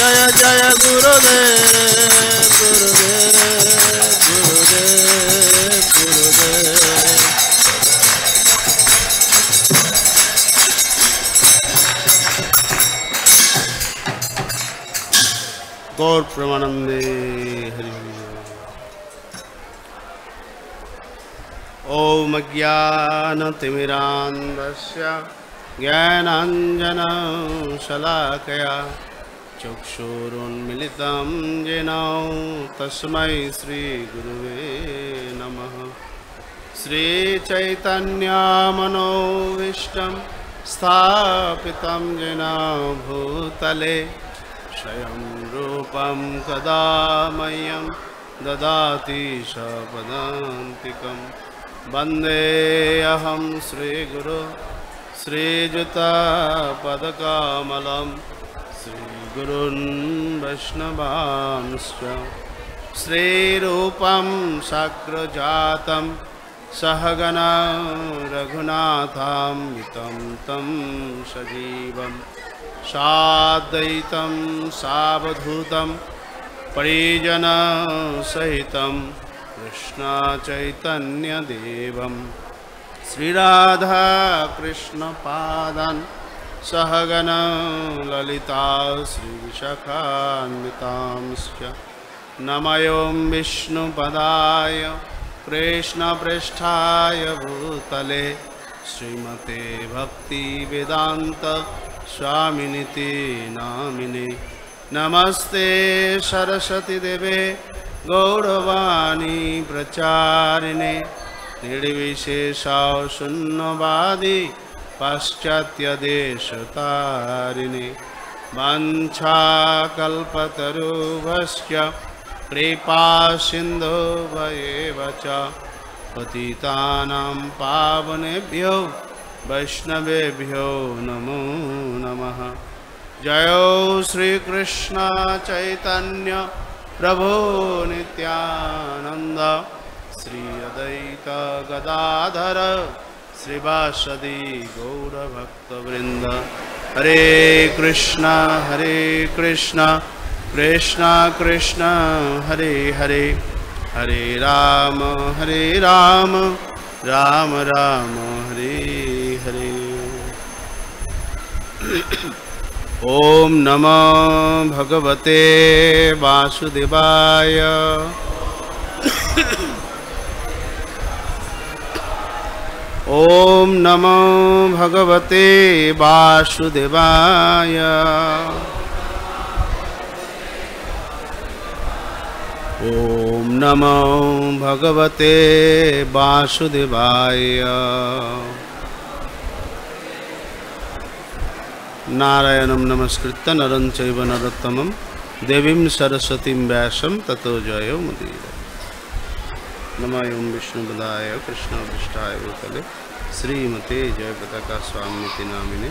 जय जय गुरुदेव गुरुदेव गुरुदेव गुरुदेव। गौर प्रेमानंदे हरि ओम अज्ञानतिमिरान्धस्य ज्ञानाञ्जनशलाकया चक्षुरुन्मिलितं येन तस्मै श्रीगुरुवे नमः। श्रीचैतन्यमनोभीष्टं स्थापितं येन भूतले स्वयं रूपं कदा मह्यं ददाति सपदान्तिकं। वन्देऽहं श्रीगुरो श्रीयुतापदकमलं श्रीगुरुन् वैष्णवांश्च। श्रीरूपं साग्रजातं सहगना रघुनाथान्वितं तं सजीवम् साद्वैतं सावधूतं परिजनसहितं कृष्णचैतन्यदेवं श्रीराधाकृष्णपादान् सहगना ललिता श्रीविशाखान्वितांश्च। नमोऽयं विष्णुपदाय कृष्णप्रेष्ठाय भूतले श्रीमते भक्तिवेदान्त स्वामिनिति नामिने। नमस्ते सरस्वती देवे गौरवाणी प्रचारिणे निर्विशेषा शून्यवादी पाश्चात्यदेशतारिणे। वाञ्छाकल्पतरुभ्यश्च कृपा सिन्धुभ्येव च पतितानां पावनेभ्यो वैष्णवेभ्यो नमो नमः। जय श्री कृष्ण चैतन्य प्रभु नित्यानंद श्री अद्वैत गदाधर श्रीवासदि गौरभक्तवृंद। हरे कृष्ण कृष्ण कृष्ण हरे हरे, हरे राम राम राम हरे हरे। ओम नमो भगवते वासुदेवाय। ओम नमो भगवते वासुदेवाय। ओम नमो भगवते वासुदेवाय। नारायणं नमस्कृत्य नरं चैव नरोत्तमं देवीं सरस्वतीं व्यासं ततो जयो मुदीरये। नमो विष्णुपदाय कृष्णाभीष्टाय भूतले श्रीमते जयपताका स्वामिनिति नामिने।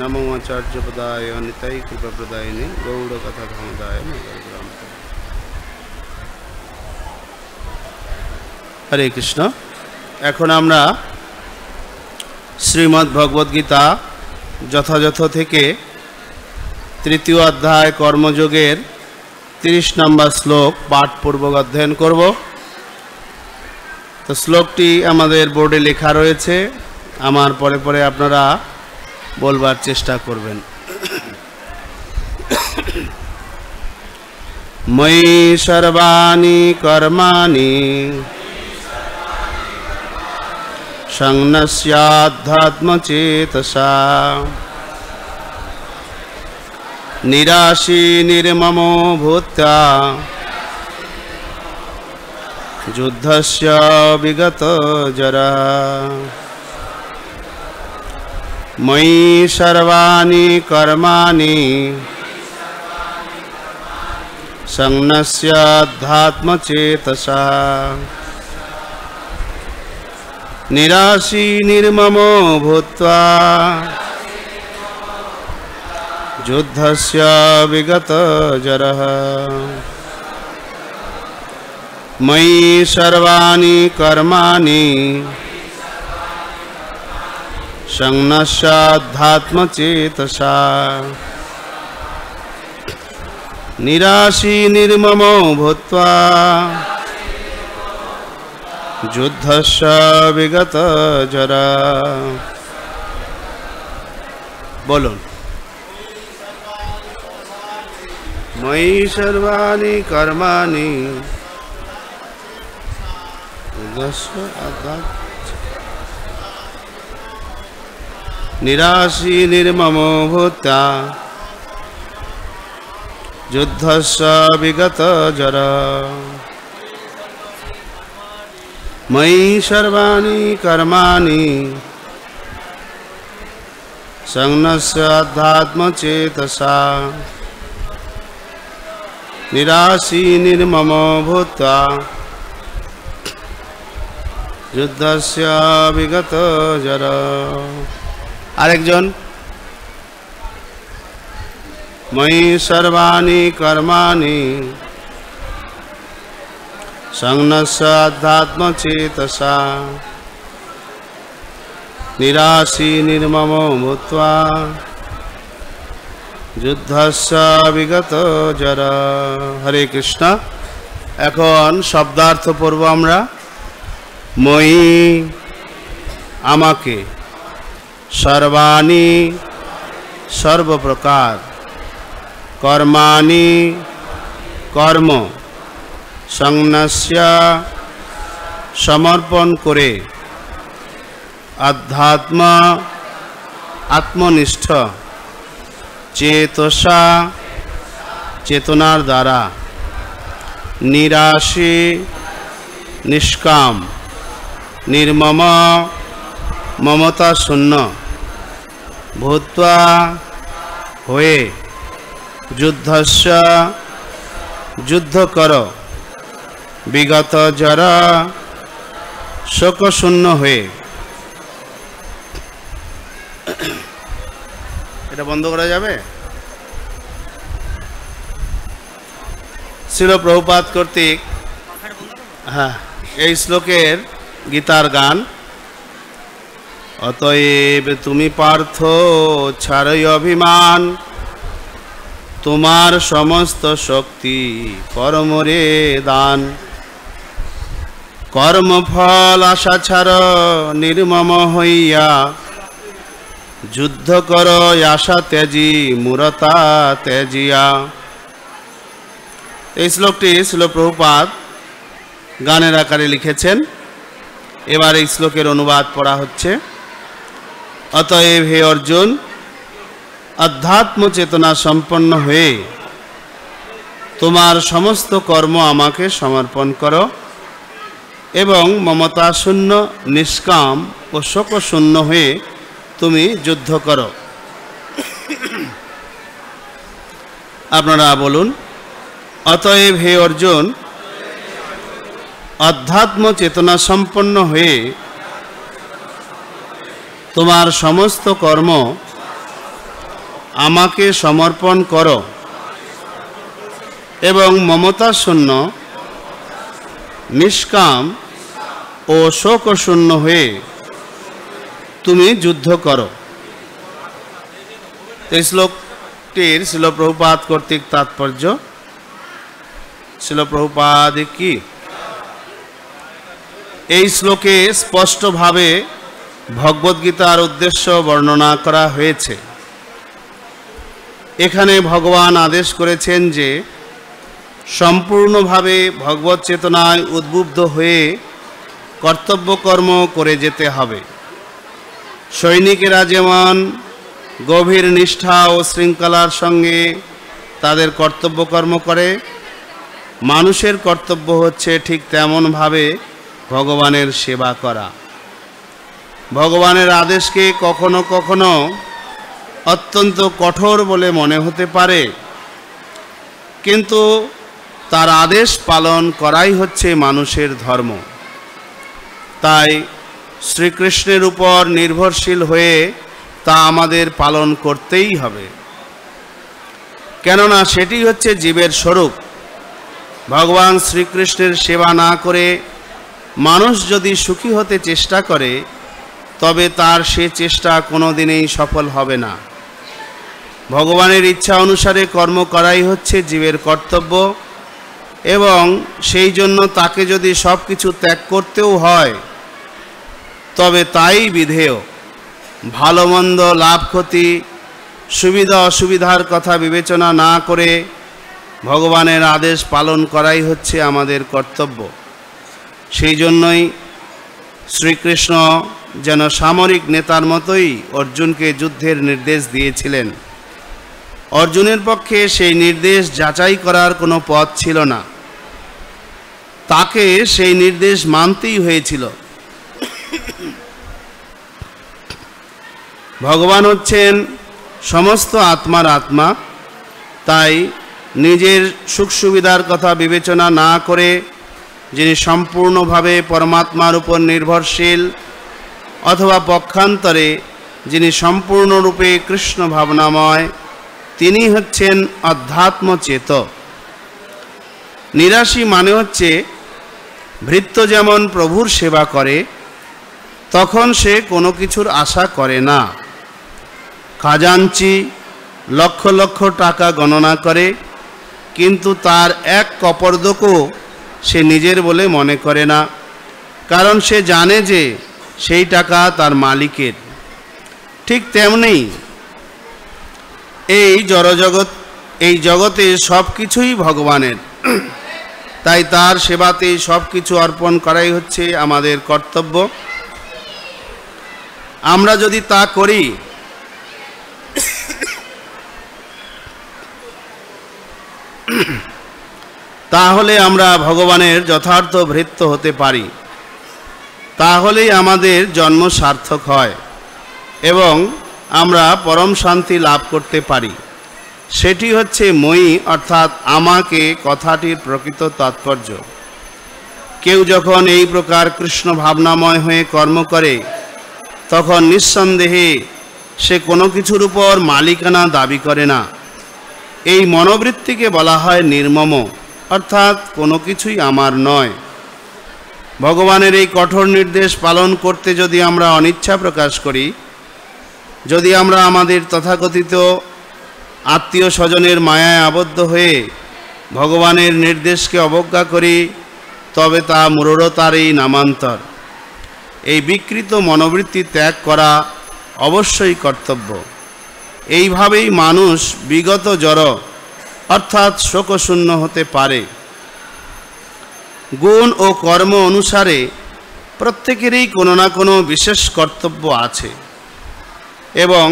नमो आचार्यपदाय निताय कृपाप्रदायिने गौड़कथाधामदाय मंगलग्राम। हरे कृष्ण। এখন আমরা শ্রীমদ্ ভগবদ গীতা যথাযথ থেকে তৃতীয় অধ্যায় কর্মযোগের 30 নম্বর শ্লোক পাঠপূর্বক অধ্যয়ন করব। তো শ্লোকটি আমাদের বোর্ডে লেখা রয়েছে, আমার পরে পরে আপনারা বলবার চেষ্টা করবেন। ময়ি সর্বাণি কর্মাণি সংন্যস্যাধ্যাত্মচেতসা নিরাশী নির্মমো ভূত্বা যুদ্ধস্য বিগত জরা। ময়ি সর্বাণি কর্মাণি সংন্যস্যাধ্যাত্মচেতসা নিরাশী নির্মমো ভূত্বা যুদ্ধস্য বিগত জরঃ। ময়ি সর্বাণি কর্মাণি সংন্যস্যাধ্যাত্মচেতসা নিরাশী নির্মম ভূত্বা যুদ্ধস্য বিগত জরা। বলুন। ময়ি সর্বাণি কর্মাণি নিরাশী নির্মম ভূত্বা যুদ্ধস্য বিগত জরা। ময়ি সর্বাণি কর্মাণি সংন্যস্য আধ্যাত্মচেতসা নিরাশী নির্মম ভূত্বা যুদ্ধস্য বিগত জরা। আরেকজন। ময়ি সর্বাণি কর্মাণি সংন্যস্য আধ্যাত্মচেতসা নিরাশী নির্মম ভূত্বা যুদ্ধস্য বিগত জরা। হরে কৃষ্ণ। এখন শব্দার্থ পড়ব আমরা। ময়ি আমাকে, সর্বাণি সর্বপ্রকার, কর্মাণি কর্ম, সংন্যস্য সমর্পণ করে, আধ্যাত্ম আত্মনিষ্ঠ, চেতসা চেতনার দ্বারা, নিরাশী নিষ্কাম, নির্মম মমতা শূন্য, ভূত্বা হয়ে, যুদ্ধস্য যুদ্ধ কর, বিগত জরা শোকশূন্য হয়ে। এটা বন্ধ করা যাবে? শ্রীল প্রভুপাদ কর্তৃক হ্যাঁ এই শ্লোকের গীতার গান। অতএব তুমি পার্থ ছাড়ই অভিমান, তোমার সমস্ত শক্তি কর্মরে দান। কর্মফল আশা ছাড় নির্মম হইয়া, যুদ্ধ কর আশা ত্যাজি মূরতা ত্যাজিয়া। এই শ্লোকটি শ্রীল প্রভুপাদ গানের আকারে লিখেছেন। এবার এই শ্লোকের অনুবাদ পড়া হচ্ছে। অতএব হে অর্জুন, আধ্যাত্ম চেতনা সম্পন্ন হয়ে তোমার সমস্ত কর্ম আমাকে সমর্পণ করো এবং মমতা শূন্য, নিষ্কাম ও শোকশূন্য হয়ে তুমি যুদ্ধ করো। আপনারা বলুন। অতএব হে অর্জুন, আধ্যাত্ম চেতনা সম্পন্ন হয়ে তোমার সমস্ত কর্ম আমাকে সমর্পণ করো এবং মমতা শূন্য, নিষ্কাম ও শোকশূন্য হয়ে তুমি যুদ্ধ করো। এই শ্লোকটির শ্রীল প্রভুপাদ কর্তৃক তাৎপর্য। শ্রীল প্রভুপাদ কি এই শ্লোকে স্পষ্টভাবে ভগবদ্গীতার উদ্দেশ্য বর্ণনা করা হয়েছে। এখানে ভগবান আদেশ করেছেন যে সম্পূর্ণভাবে ভগবৎ চেতনায় উদ্বুদ্ধ হয়ে কর্তব্যকর্ম করে যেতে হবে। সৈনিকেরা যেমন গভীর নিষ্ঠা ও শৃঙ্খলার সঙ্গে তাদের কর্তব্যকর্ম করে, মানুষের কর্তব্য হচ্ছে ঠিক তেমনভাবে ভগবানের সেবা করা। ভগবানের আদেশকে কখনো কখনো অত্যন্ত কঠোর বলে মনে হতে পারে, কিন্তু তার আদেশ পালন করাই হচ্ছে মানুষের ধর্ম। তাই শ্রীকৃষ্ণের উপর নির্ভরশীল হয়ে তা আমাদের পালন করতেই হবে, কেননা সেটি হচ্ছে জীবের স্বরূপ। ভগবান শ্রীকৃষ্ণের সেবা না করে মানুষ যদি সুখী হতে চেষ্টা করে, তবে তার সে চেষ্টা কোনোদিনই সফল হবে না। ভগবানের ইচ্ছা অনুসারে কর্ম করাই হচ্ছে জীবের কর্তব্য, এবং সেই জন্য তাকে যদি সব কিছু ত্যাগ করতেও হয় তবে তাই বিধেয়। ভালো মন্দ, লাভ ক্ষতি, সুবিধা অসুবিধার কথা বিবেচনা না করে ভগবানের আদেশ পালন করাই হচ্ছে আমাদের কর্তব্য। সেই জন্যই শ্রীকৃষ্ণ যেন সামরিক নেতার মতোই অর্জুনকে যুদ্ধের নির্দেশ দিয়েছিলেন। অর্জুনের পক্ষে সেই নির্দেশ যাচাই করার কোনো পথ ছিল না, তাকে সেই নির্দেশ মানতেই হয়েছিল। ভগবান হচ্ছেন সমস্ত আত্মার আত্মা, তাই নিজের সুখ সুবিধার কথা বিবেচনা না করে যিনি সম্পূর্ণভাবে পরমাত্মার উপর নির্ভরশীল, অথবা পক্ষান্তরে যিনি সম্পূর্ণরূপে কৃষ্ণ ভাবনাময়, তিনি হচ্ছেন অধ্যাত্মচেত। নিরাশী মানে হচ্ছে ভৃত্য যেমন প্রভুর সেবা করে তখন সে কোনো কিছুর আশা করে না। খাজাঞ্চি লক্ষ লক্ষ টাকা গণনা করে, কিন্তু তার এক কপর্দকও সে নিজের বলে মনে করে না, কারণ সে জানে যে সেই টাকা তার মালিকের। ঠিক তেমনি এই জগতে সব কিছুই ভগবানের, তাই তার সেবাতে সব কিছু অর্পণ করাই হচ্ছে আমাদের কর্তব্য। আমরা যদি তা করি তাহলে আমরা ভগবানের যথার্থ ভৃত্য হতে পারি, তাহলেই আমাদের জন্ম সার্থক হয় এবং আমরা পরম শান্তি লাভ করতে পারি। সেটি হচ্ছে মই, অর্থাৎ আমাকে কথাটির প্রকৃত তাৎপর্য। কেউ যখন এই প্রকার কৃষ্ণ ভাবনাময় হয়ে কর্ম করে তখন নিঃসন্দেহে সে কোনো কিছুর উপর মালিকানা দাবি করে না। এই মনোবৃত্তিকে বলা হয় নির্মম, অর্থাৎ কোনো কিছুই আমার নয়। ভগবানের এই কঠোর নির্দেশ পালন করতে যদি আমরা অনিচ্ছা প্রকাশ করি, যদি আমরা আমাদের তথাকথিত আত্মীয় স্বজনের মায়ায় আবদ্ধ হয়ে ভগবানের নির্দেশকে অবজ্ঞা করি, তবে তা মূঢ়তারই নামান্তর। এই বিকৃত মনোবৃত্তি ত্যাগ করা অবশ্যই কর্তব্য। এইভাবেই মানুষ বিগত জড় অর্থাৎ শোকশূন্য হতে পারে। গুণ ও কর্ম অনুসারে প্রত্যেকেরই কোনো না কোনো বিশেষ কর্তব্য আছে, এবং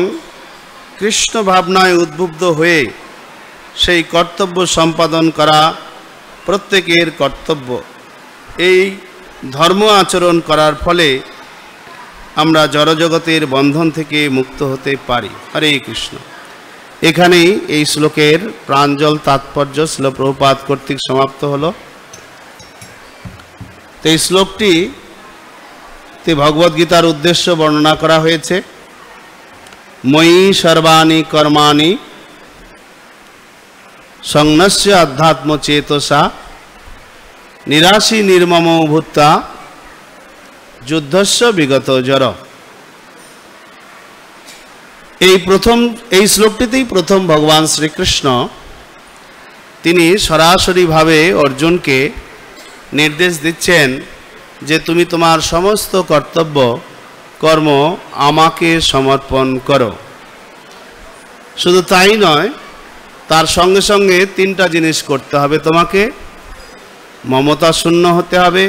কৃষ্ণ ভাবনায় উদ্বুদ্ধ হয়ে সেই কর্তব্য সম্পাদন করা প্রত্যেকের কর্তব্য। এই ধর্ম আচরণ করার ফলে আমরা জড়জগতের বন্ধন থেকে মুক্ত হতে পারি। হরে কৃষ্ণ। এখানেই এই শ্লোকের প্রাঞ্জল তাৎপর্য শ্রীল প্রভুপাদ কর্তৃক সমাপ্ত হলো। তো এই শ্লোকটিতে ভগবদ্গীতার উদ্দেশ্য বর্ণনা করা হয়েছে। ময়ি সর্বাণি কর্মাণি সংন্যস্য আধ্যাত্মচেতসা নিরাশী নির্মম ভূত্বা যুদ্ধস্য বিগত জড়। এই শ্লোকটিতেই প্রথম ভগবান শ্রীকৃষ্ণ তিনি সরাসরিভাবে অর্জুনকে নির্দেশ দিচ্ছেন যে তুমি তোমার সমস্ত কর্তব্য কর্ম আমাকে সমর্পণ করো। শুধু তাই নয়, তার সঙ্গে সঙ্গে তিনটা জিনিস করতে হবে তোমাকে। মমতা শূন্য হতে হবে,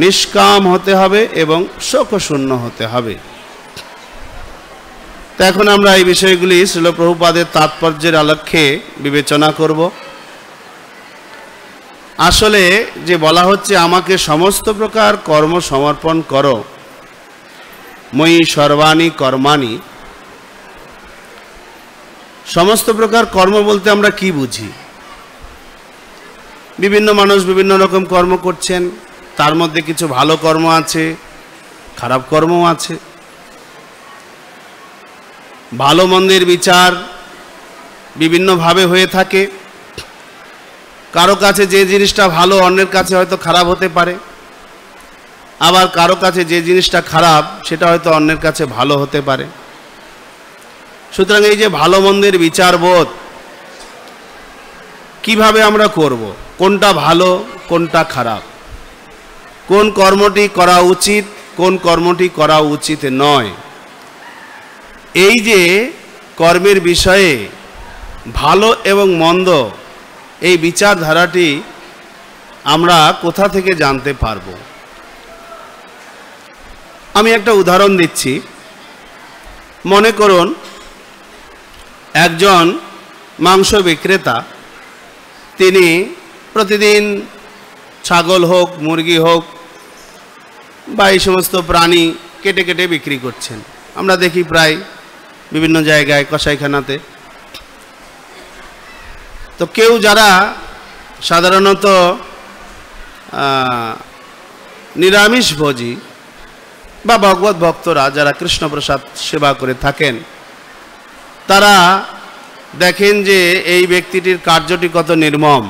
নিষ্কাম হতে হবে এবং শোকশূন্য হতে হবে। তো এখন আমরা এই বিষয়গুলি শ্রীল প্রভুপাদের তাৎপর্যের আলোকে বিবেচনা করব। আসলে যে বলা হচ্ছে আমাকে সমস্ত প্রকার কর্ম সমর্পণ করো, ময়ি সর্বাণি কর্মাণি, সমস্ত প্রকার কর্ম বলতে আমরা কি বুঝি? বিভিন্ন মানুষ বিভিন্ন রকম কর্ম করছেন, তার মধ্যে কিছু ভালো কর্ম আছে, খারাপ কর্মও আছে। ভালো মন্দের বিচার বিভিন্নভাবে হয়ে থাকে। কারো কাছে যে জিনিসটা ভালো অন্যের কাছে হয়তো খারাপ হতে পারে, আবার কারো কাছে যে জিনিসটা খারাপ সেটা হয়তো অন্যের কাছে ভালো হতে পারে। সুতরাং এই যে ভালো মন্দের বিচারবোধ কিভাবে আমরা করব, কোনটা ভালো কোনটা খারাপ, কোন কর্মটি করা উচিত কোন কর্মটি করা উচিত নয়, এই যে কর্মের বিষয়ে ভালো এবং মন্দ এই বিচারধারাটি আমরা কোথা থেকে জানতে পারব? আমি একটা উদাহরণ দিচ্ছি। মনে করুন একজন মাংস বিক্রেতা, তিনি প্রতিদিন ছাগল হোক মুরগি হোক বা এই সমস্ত প্রাণী কেটে কেটে বিক্রি করছেন। আমরা দেখি প্রায় বিভিন্ন জায়গায় কসাইখানাতে। তো কেউ যারা সাধারণত নিরামিষভোজী বা ভগবত ভক্তরা যারা কৃষ্ণপ্রসাদ সেবা করে থাকেন, তারা দেখেন যে এই ব্যক্তিটির কার্যটি কত নির্মম,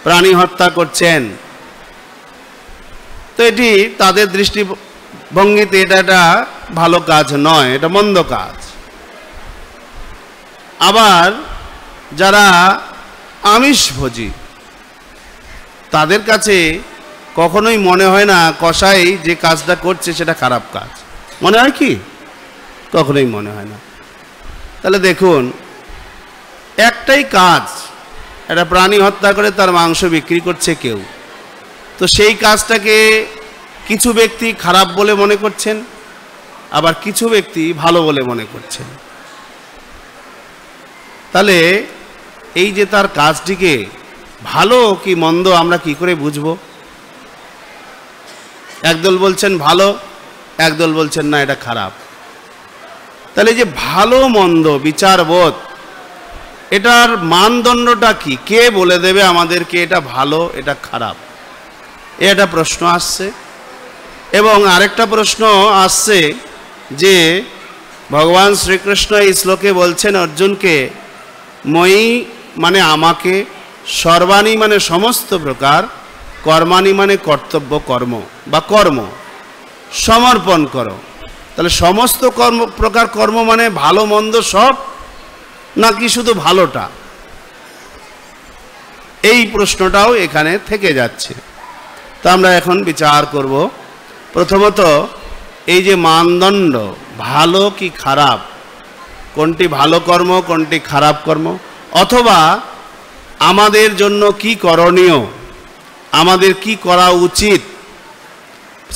প্রাণী হত্যা করছেন। তো এটি তাদের দৃষ্টিভঙ্গিতে এটা একটা ভালো কাজ নয়, এটা মন্দ কাজ। আবার যারা আমিষভোজী তাদের কাছে কখনোই মনে হয় না কসাই যে কাজটা করছে সেটা খারাপ কাজ। মনে হয় কি? কখনোই মনে হয় না। তাহলে দেখুন, একটাই কাজ, একটা প্রাণী হত্যা করে তার মাংস বিক্রি করছে কেউ, তো সেই কাজটাকে কিছু ব্যক্তি খারাপ বলে মনে করছেন, আবার কিছু ব্যক্তি ভালো বলে মনে করছেন। তাহলে এই যে তার কাজটিকে ভালো কি মন্দ আমরা কি করে বুঝব? একদল বলছেন ভালো, একদল বলছেন না এটা খারাপ। তাহলে যে ভালো মন্দ বিচারবোধ, এটার মানদণ্ডটা কি? কে বলে দেবে আমাদেরকে এটা ভালো এটা খারাপ? এটা প্রশ্ন আসছে। এবং আরেকটা প্রশ্ন আসছে যে ভগবান শ্রীকৃষ্ণ এই শ্লোকে বলছেন অর্জুনকে, মই মানে আমাকে, সর্বাণী মানে সমস্ত প্রকার, কর্মাণী মানে কর্তব্য কর্ম বা কর্ম সমর্পণ করো। তাহলে সমস্ত প্রকার কর্ম মানে ভালো মন্দ সব, নাকি শুধু ভালোটা? এই প্রশ্নটাও এখানে থেকে যাচ্ছে। তো আমরা এখন বিচার করব। প্রথমত এই যে মানদণ্ড, ভালো কি খারাপ, কোনটি ভালো কর্ম কোনটি খারাপ কর্ম, অথবা আমাদের জন্য কি করণীয়, আমাদের কি করা উচিত,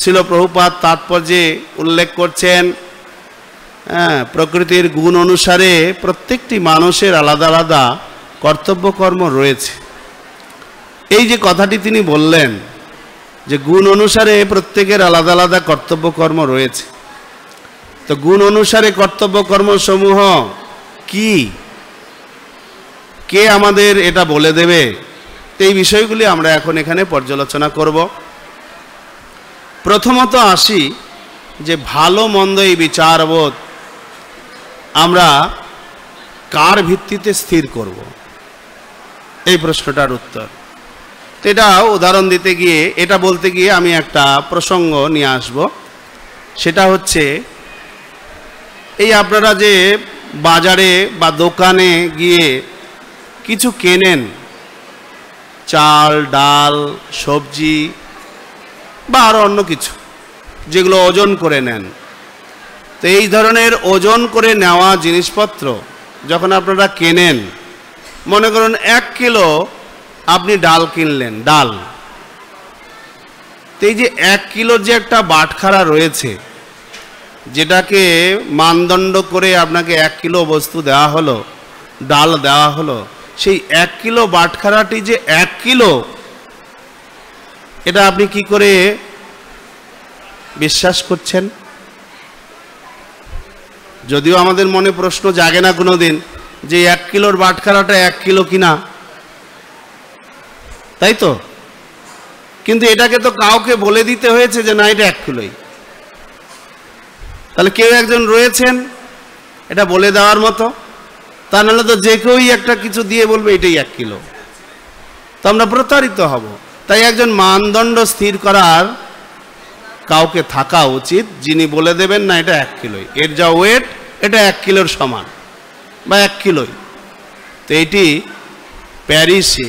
শিল প্রভুপাদ তাৎপর্যে উল্লেখ করছেন প্রকৃতির গুণ অনুসারে প্রত্যেকটি মানুষের আলাদা আলাদা কর্তব্য কর্ম রয়েছে। এই যে কথাটি তিনি বললেন যে গুণ অনুসারে প্রত্যেকের আলাদা আলাদা কর্তব্য কর্ম রয়েছে, তো গুণ অনুসারে কর্তব্য কর্মসমূহ কি, কে আমাদের এটা বলে দেবে? এই বিষয়গুলি আমরা এখন এখানে পর্যালোচনা করব। প্রথমত আসি যে ভালো মন্দ এই বিচারবোধ আমরা কার ভিত্তিতে স্থির করব, এই প্রশ্নটার উত্তর। এটা উদাহরণ দিতে গিয়ে, এটা বলতে গিয়ে আমি একটা প্রসঙ্গ নিয়ে আসব। সেটা হচ্ছে এই আপনারা যে বাজারে বা দোকানে গিয়ে কিছু কেনেন, চাল ডাল সবজি বা আরও অন্য কিছু যেগুলো ওজন করে নেন, তো এই ধরনের ওজন করে নেওয়া জিনিসপত্র যখন আপনারা কেনেন, মনে করুন 1 কিলো আপনি ডাল কিনলেন, ডাল, তো এই যে 1 কিলোর যে একটা বাটখারা রয়েছে, যেটাকে মানদণ্ড করে আপনাকে 1 কিলো বস্তু দেওয়া হলো, ডাল দেওয়া হলো, সেই 1 কিলো বাটখারাটি যে 1 কিলো, এটা আপনি কি করে বিশ্বাস করছেন? যদিও আমাদের মনে প্রশ্ন জাগে না কোনোদিন যে 1 কিলোর বাটখারাটা 1 কিলো কিনা, তাই তো? কিন্তু এটাকে তো কাউকে বলে দিতে হয়েছে যে না এটা 1 কিলোই। তাহলে কেউ একজন রয়েছেন এটা বলে দেওয়ার মতো, তা নাহলে তো যে কেউই একটা কিছু দিয়ে বলবে এটাই 1 কিলো, তো আমরা প্রতারিত হব। তাই একজন মানদণ্ড স্থির করার কাউকে থাকা উচিত, যিনি বলে দেবেন না এটা 1 কিলোই, এর যা ওয়েট এটা 1 কিলোর সমান বা 1 কিলোই। তো এটি প্যারিসে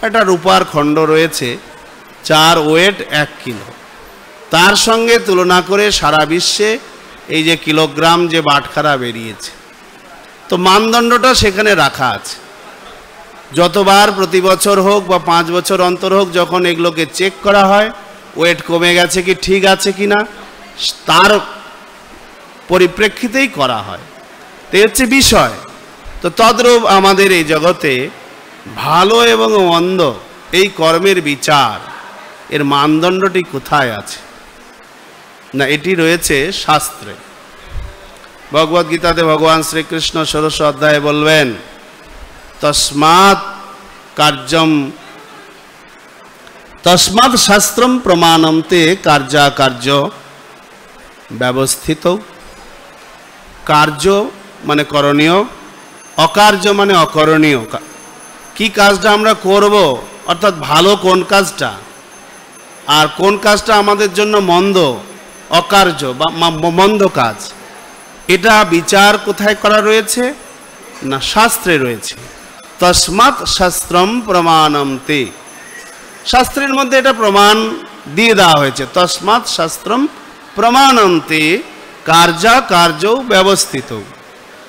একটা রূপার খণ্ড রয়েছে, যার ওয়েট 1 কিলো। তার সঙ্গে তুলনা করে সারা বিশ্বে এই যে কিলোগ্রাম যে বাটখারা বেরিয়েছে, তো মানদণ্ডটা সেখানে রাখা আছে। যতবার প্রতি বছর হোক বা 5 বছর অন্তর হোক, যখন এগুলোকে চেক করা হয় ওয়েট কমে গেছে কি ঠিক আছে কি না, তার পরিপ্রেক্ষিতেই করা হয়। তো হচ্ছে বিষয়। তো তদ্রূপ আমাদের এই জগতে ভালো এবং মন্দ এই কর্মের বিচার, এর মানদণ্ডটি কোথায় আছে না, এটি রয়েছে শাস্ত্রে। ভগবদ গীতাতে ভগবান শ্রীকৃষ্ণ 16 অধ্যায়ে বলবেন, তস্মাৎ শাস্ত্রম প্রমাণন্তে কার্যাকার্য ব্যবস্থিত। কার্য মানে করণীয়, অকার্য মানে অকরণীয়। কি কাজটা আমরা করব, অর্থাৎ ভালো কোন কাজটা আর কোন কাজটা আমাদের জন্য মন্দ, অকার্য বা মন্দ কাজ, এটা বিচার কোথায় করা রয়েছে না, শাস্ত্রে রয়েছে। তস্মাৎ শাস্ত্রম প্রমাণন্তে, শাস্ত্রের মধ্যে এটা প্রমাণ দিয়ে দেওয়া হয়েছে। তস্মাৎ শাস্ত্রম প্রমাণন্তে কার্যাকার্য ব্যবস্থিত।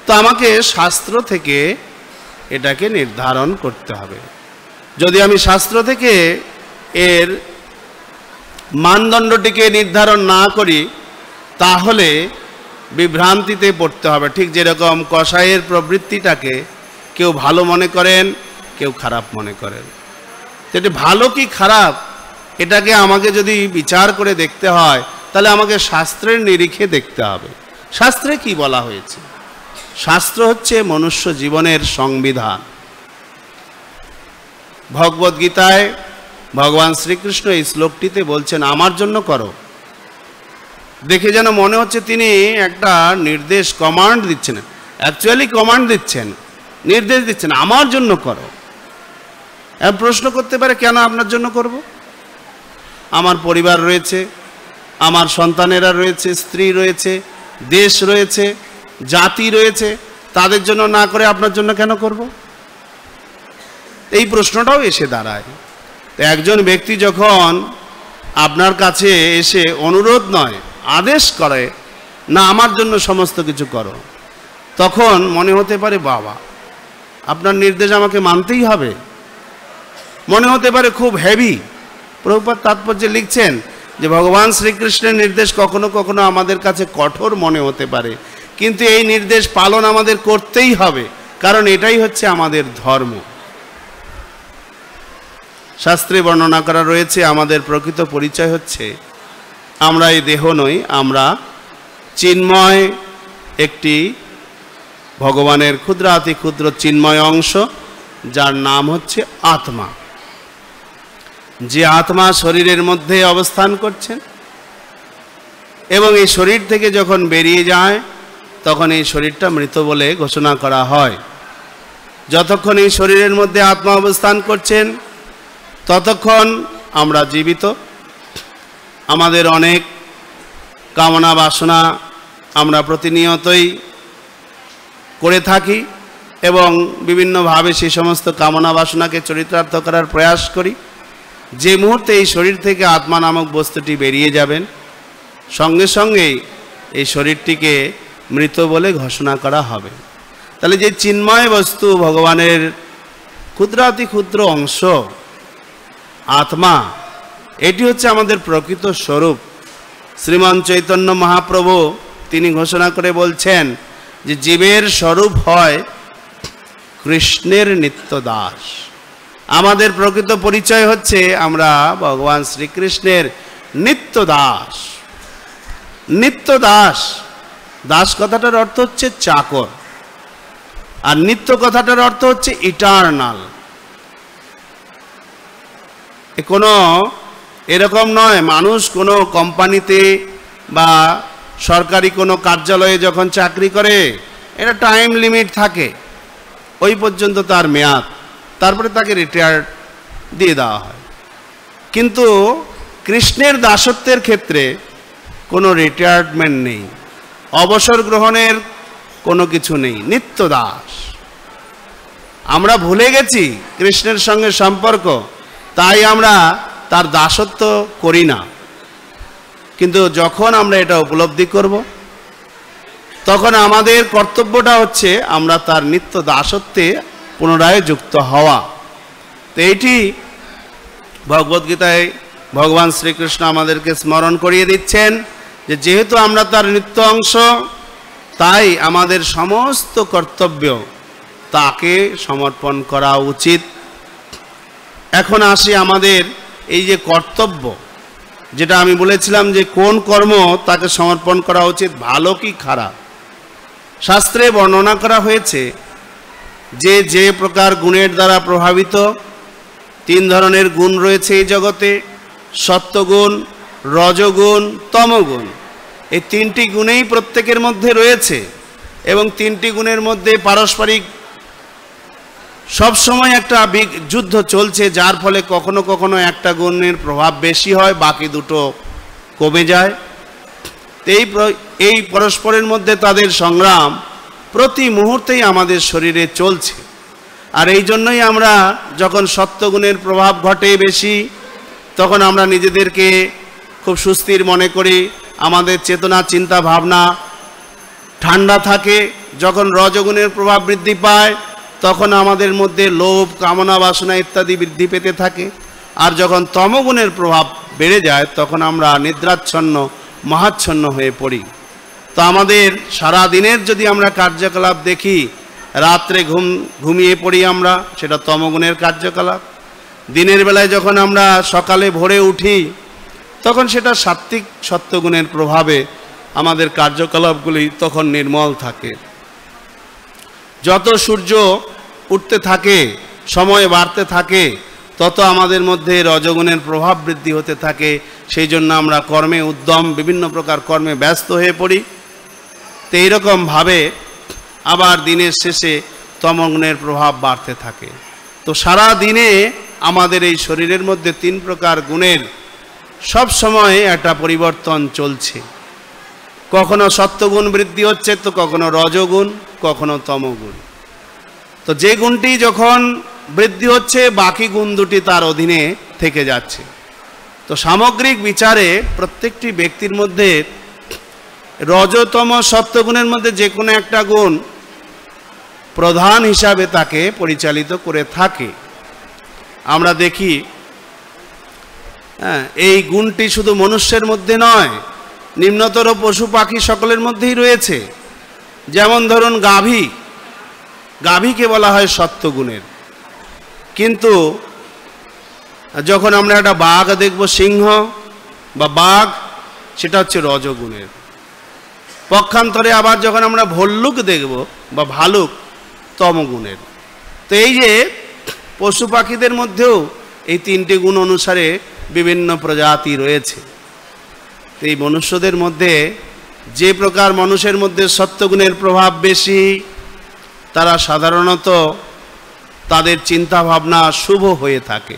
তো আমাকে শাস্ত্র থেকে এটাকে নির্ধারণ করতে হবে। যদি আমি শাস্ত্র থেকে এর মানদণ্ডটিকে নির্ধারণ না করি, তাহলে বিভ্রান্তিতে পড়তে হবে। ঠিক যেরকম কসাইয়ের প্রবৃত্তিটাকে কেউ ভালো মনে করেন, কেউ খারাপ মনে করেন। যেটি ভালো কি খারাপ, এটাকে আমাকে যদি বিচার করে দেখতে হয়, তাহলে আমাকে শাস্ত্রের নিরিখে দেখতে হবে। শাস্ত্রে কি বলা হয়েছে? শাস্ত্র হচ্ছে মনুষ্য জীবনের সংবিধান। ভগবদ গীতায় ভগবান শ্রীকৃষ্ণ এই শ্লোকটিতে বলছেন, আমার জন্য করো। দেখে যেন মনে হচ্ছে তিনি একটা নির্দেশ, কমান্ড দিচ্ছেন। অ্যাকচুয়ালি কমান্ড দিচ্ছেন, নির্দেশ দিচ্ছেন, আমার জন্য করো। প্রশ্ন করতে পারে, কেন আপনার জন্য করব? আমার পরিবার রয়েছে, আমার সন্তানেরা রয়েছে, স্ত্রী রয়েছে, দেশ রয়েছে, জাতি রয়েছে, তাদের জন্য না করে আপনার জন্য কেন করব? এই প্রশ্নটাও এসে দাঁড়ায়। তো একজন ব্যক্তি যখন আপনার কাছে এসে অনুরোধ নয়, আদেশ করে, না আমার জন্য সমস্ত কিছু করো, তখন মনে হতে পারে, বাবা আপনার নির্দেশ আমাকে মানতেই হবে। মনে হতে পারে খুব হেভি। প্রভুপাদ তাৎপর্যে লিখছেন যে ভগবান শ্রীকৃষ্ণের নির্দেশ কখনো কখনো আমাদের কাছে কঠোর মনে হতে পারে, কিন্তু এই নির্দেশ পালন আমাদের করতেই হবে, কারণ এটাই হচ্ছে আমাদের ধর্ম। শাস্ত্রে বর্ণনা করা রয়েছে, আমাদের প্রকৃত পরিচয় হচ্ছে আমরা এই দেহ নই, আমরা চিন্ময় একটি ভগবানের ক্ষুদ্রাতি ক্ষুদ্র চিন্ময় অংশ, যার নাম হচ্ছে আত্মা। যে আত্মা শরীরের মধ্যে অবস্থান করছেন এবং এই শরীর থেকে যখন বেরিয়ে যায়, তখন এই শরীরটা মৃত বলে ঘোষণা করা হয়। যতক্ষণ এই শরীরের মধ্যে আত্মা অবস্থান করছেন, ততক্ষণ আমরা জীবিত। আমাদের অনেক কামনা বাসনা আমরা প্রতিনিয়তই করে থাকি এবং বিভিন্নভাবে সেই সমস্ত কামনা বাসনাকে চরিতার্থ করার প্রয়াস করি। যে মুহূর্তে এই শরীর থেকে আত্মা নামক বস্তুটি বেরিয়ে যাবেন, সঙ্গে সঙ্গেই এই শরীরটিকে মৃত বলে ঘোষণা করা হবে। তাহলে যে চিন্ময় বস্তু, ভগবানের ক্ষুদ্রাতি ক্ষুদ্র অংশ আত্মা, এটি হচ্ছে আমাদের প্রকৃত স্বরূপ। শ্রীমান চৈতন্য মহাপ্রভু তিনি ঘোষণা করে বলছেন যে জীবের স্বরূপ হয় কৃষ্ণের নিত্য দাস। আমাদের প্রকৃত পরিচয় হচ্ছে আমরা ভগবান শ্রীকৃষ্ণের নিত্য দাস। নিত্য দাস, দাস কথাটার অর্থ হচ্ছে চাকর, আর নিত্য কথাটার অর্থ হচ্ছে ইটারনাল। কোনো এরকম নয়, মানুষ কোনো কোম্পানিতে বা সরকারি কোনো কার্যালয়ে যখন চাকরি করে, এটা টাইম লিমিট থাকে, ওই পর্যন্ত তার মেয়াদ, তারপরে তাকে রিটায়ার দিয়ে দেওয়া হয়। কিন্তু কৃষ্ণের দাসত্বের ক্ষেত্রে কোনো রিটায়ারমেন্ট নেই, অবসর গ্রহণের কোনো কিছু নেই, নিত্য দাস। আমরা ভুলে গেছি কৃষ্ণের সঙ্গে সম্পর্ক, তাই আমরা তার দাসত্ব করি না। কিন্তু যখন আমরা এটা উপলব্ধি করব, তখন আমাদের কর্তব্যটা হচ্ছে আমরা তার নিত্য দাসত্বে পুনরায় যুক্ত হওয়া। তো এইটি ভগবদ্গীতায় ভগবান শ্রীকৃষ্ণ আমাদেরকে স্মরণ করিয়ে দিচ্ছেন যে যেহেতু আমরা তার নিত্য অংশ, তাই আমাদের সমস্ত কর্তব্য তাকে সমর্পণ করা উচিত। এখন আসি আমাদের এই যে কর্তব্য, যেটা আমি বলেছিলাম যে কোন কর্ম তাকে সমর্পণ করা উচিত, ভালো কি খারাপ। শাস্ত্রে বর্ণনা করা হয়েছে যে যে প্রকার গুণের দ্বারা প্রভাবিত, 3 ধরনের গুণ রয়েছে এই জগতে, সত্ত্বগুণ, রজগুণ, তমগুণ। এই 3টি গুণেই প্রত্যেকের মধ্যে রয়েছে এবং 3টি গুণের মধ্যে পারস্পরিক সবসময় একটা যুদ্ধ চলছে, যার ফলে কখনো কখনো একটা গুণের প্রভাব বেশি হয়, বাকি দুটো কমে যায়। এই পরস্পরের মধ্যে তাদের সংগ্রাম প্রতি মুহূর্তেই আমাদের শরীরে চলছে। আর এই জন্যই আমরা যখন সত্ত্বগুণের প্রভাব ঘটে বেশি, তখন আমরা নিজেদেরকে খুব সুস্থির মনে করি, আমাদের চেতনা চিন্তা ভাবনা ঠান্ডা থাকে। যখন রজগুণের প্রভাব বৃদ্ধি পায়, তখন আমাদের মধ্যে লোভ, কামনা, বাসনা ইত্যাদি বৃদ্ধি পেতে থাকে। আর যখন তমগুণের প্রভাব বেড়ে যায়, তখন আমরা নিদ্রাচ্ছন্ন, মহাচ্ছন্ন হয়ে পড়ি। তো আমাদের সারা দিনের যদি আমরা কার্যকলাপ দেখি, রাত্রে ঘুমিয়ে পড়ি আমরা, সেটা তমগুণের কার্যকলাপ। দিনের বেলায় যখন আমরা সকালে ভোরে উঠি, তখন সেটা সাত্ত্বিক সত্যগুণের প্রভাবে আমাদের কার্যকলাপগুলি তখন নির্মল থাকে। যত সূর্য উঠতে থাকে, সময় বাড়তে থাকে, তত আমাদের মধ্যে রজগুণের প্রভাব বৃদ্ধি হতে থাকে। সেই জন্য আমরা কর্মে উদ্যম, বিভিন্ন প্রকার কর্মে ব্যস্ত হয়ে পড়ি। তো এইরকমভাবে আবার দিনের শেষে তমগুণের প্রভাব বাড়তে থাকে। তো সারা দিনে আমাদের এই শরীরের মধ্যে 3 প্রকার গুণের সব সময় একটা পরিবর্তন চলছে। কখনো সত্ত্বগুণ বৃদ্ধি হচ্ছে, তো কখনো রজগুণ, কখনো তমগুণ। তো যে গুণটি যখন বৃদ্ধি হচ্ছে, বাকি গুণ দুটি তার অধীনে থেকে যাচ্ছে। তো সামগ্রিক বিচারে প্রত্যেকটি ব্যক্তির মধ্যে রজতম সত্ত্বগুণের মধ্যে যে কোনো একটা গুণ প্রধান হিসাবে তাকে পরিচালিত করে থাকে। আমরা দেখি এই গুণটি শুধু মনুষ্যের মধ্যে নয়, নিম্নতর পশু পাখি সকলের মধ্যেই রয়েছে। যেমন ধরুন গাভীকে বলা হয় সত্ত্বগুণের, কিন্তু যখন আমরা একটা বাঘ দেখব, সিংহ বা বাঘ, সেটা হচ্ছে রজগুণের। পক্ষান্তরে আবার যখন আমরা ভল্লুক দেখব বা ভালুক, তমগুণের। তো এই যে পশু পাখিদের মধ্যেও এই 3টি গুণ অনুসারে বিভিন্ন প্রজাতি রয়েছে। এই মনুষ্যদের মধ্যে যে প্রকার মানুষের মধ্যে সত্ত্বগুণের প্রভাব বেশি, তারা সাধারণত তাদের চিন্তা ভাবনা শুভ হয়ে থাকে।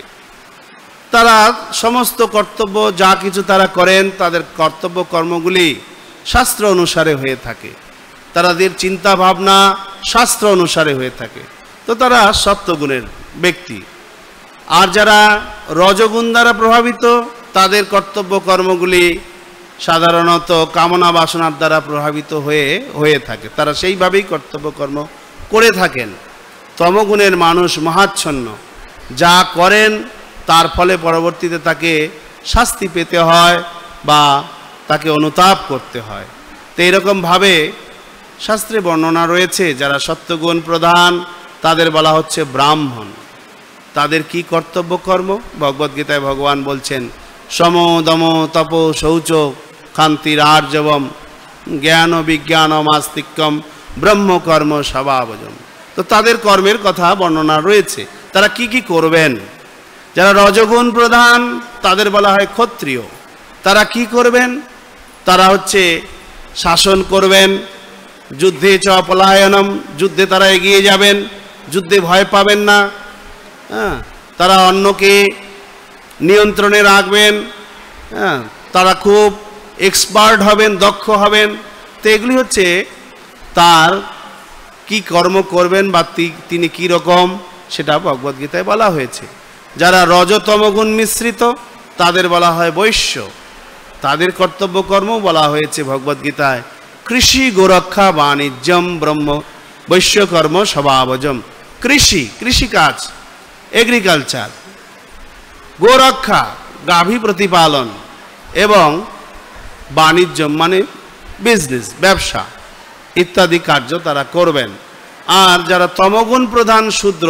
তারা সমস্ত কর্তব্য যা কিছু তারা করেন, তাদের কর্তব্য কর্মগুলি শাস্ত্র অনুসারে হয়ে থাকে। তাদের চিন্তা ভাবনা শাস্ত্র অনুসারে হয়ে থাকে। তো তারা সত্ত্বগুণের ব্যক্তি। আর যারা রজগুণ দ্বারা প্রভাবিত, তাদের কর্তব্য কর্মগুলি সাধারণত কামনা বাসনার দ্বারা প্রভাবিত হয়ে থাকে। তারা সেইভাবেই কর্তব্য কর্ম করে থাকেন। তমগুণের মানুষ মহাচ্ছন্ন, যা করেন তার ফলে পরবর্তীতে তাকে শাস্তি পেতে হয় বা তাকে অনুতাপ করতে হয়। তো এইরকমভাবে শাস্ত্রে বর্ণনা রয়েছে, যারা সত্ত্বগুণ প্রধান তাদের বলা হচ্ছে ব্রাহ্মণ। তাদের কি কর্তব্য কর্ম? ভগবদ্গীতায় ভগবান বলছেন, সম দম তপ শৌচ ক্ষান্তির আর্জবম জ্ঞান বিজ্ঞানম আস্তিক্যম ব্রহ্মকর্ম স্বভাবজম। তো তাদের কর্মের কথা বর্ণনা রয়েছে, তারা কি কি করবেন। যারা রজগুণ প্রধান তাদের বলা হয় ক্ষত্রিয়। তারা কি করবেন? তারা হচ্ছে শাসন করবেন, যুদ্ধে চ পলায়নম, যুদ্ধে তারা এগিয়ে যাবেন, যুদ্ধে ভয় পাবেন না। তারা অন্যকে নিয়ন্ত্রণে রাখবেন, তারা খুব এক্সপার্ট হবেন, দক্ষ হবেন। তো এগুলি হচ্ছে তার কি কর্ম করবেন বা তিনি কি রকম সেটা ভগবদ্গীতায় বলা হয়েছে। যারা রজতমগুণ মিশ্রিত তাদের বলা হয় বৈশ্য, তাদের কর্তব্য কর্ম বলা হয়েছে ভগবদ্গীতায় কৃষি গোরক্ষা বাণিজ্যম ব্রহ্ম বৈশ্যকর্ম স্বভাবজম। কৃষি, কৃষিকাজ, এগ্রিকালচার, গোরক্ষা গাভী প্রতিপালন, এবং বাণিজ্য মানে বিজনেস ব্যবসা ইত্যাদি কার্য তারা করবেন। আর যারা তমগুণ প্রধান শূদ্র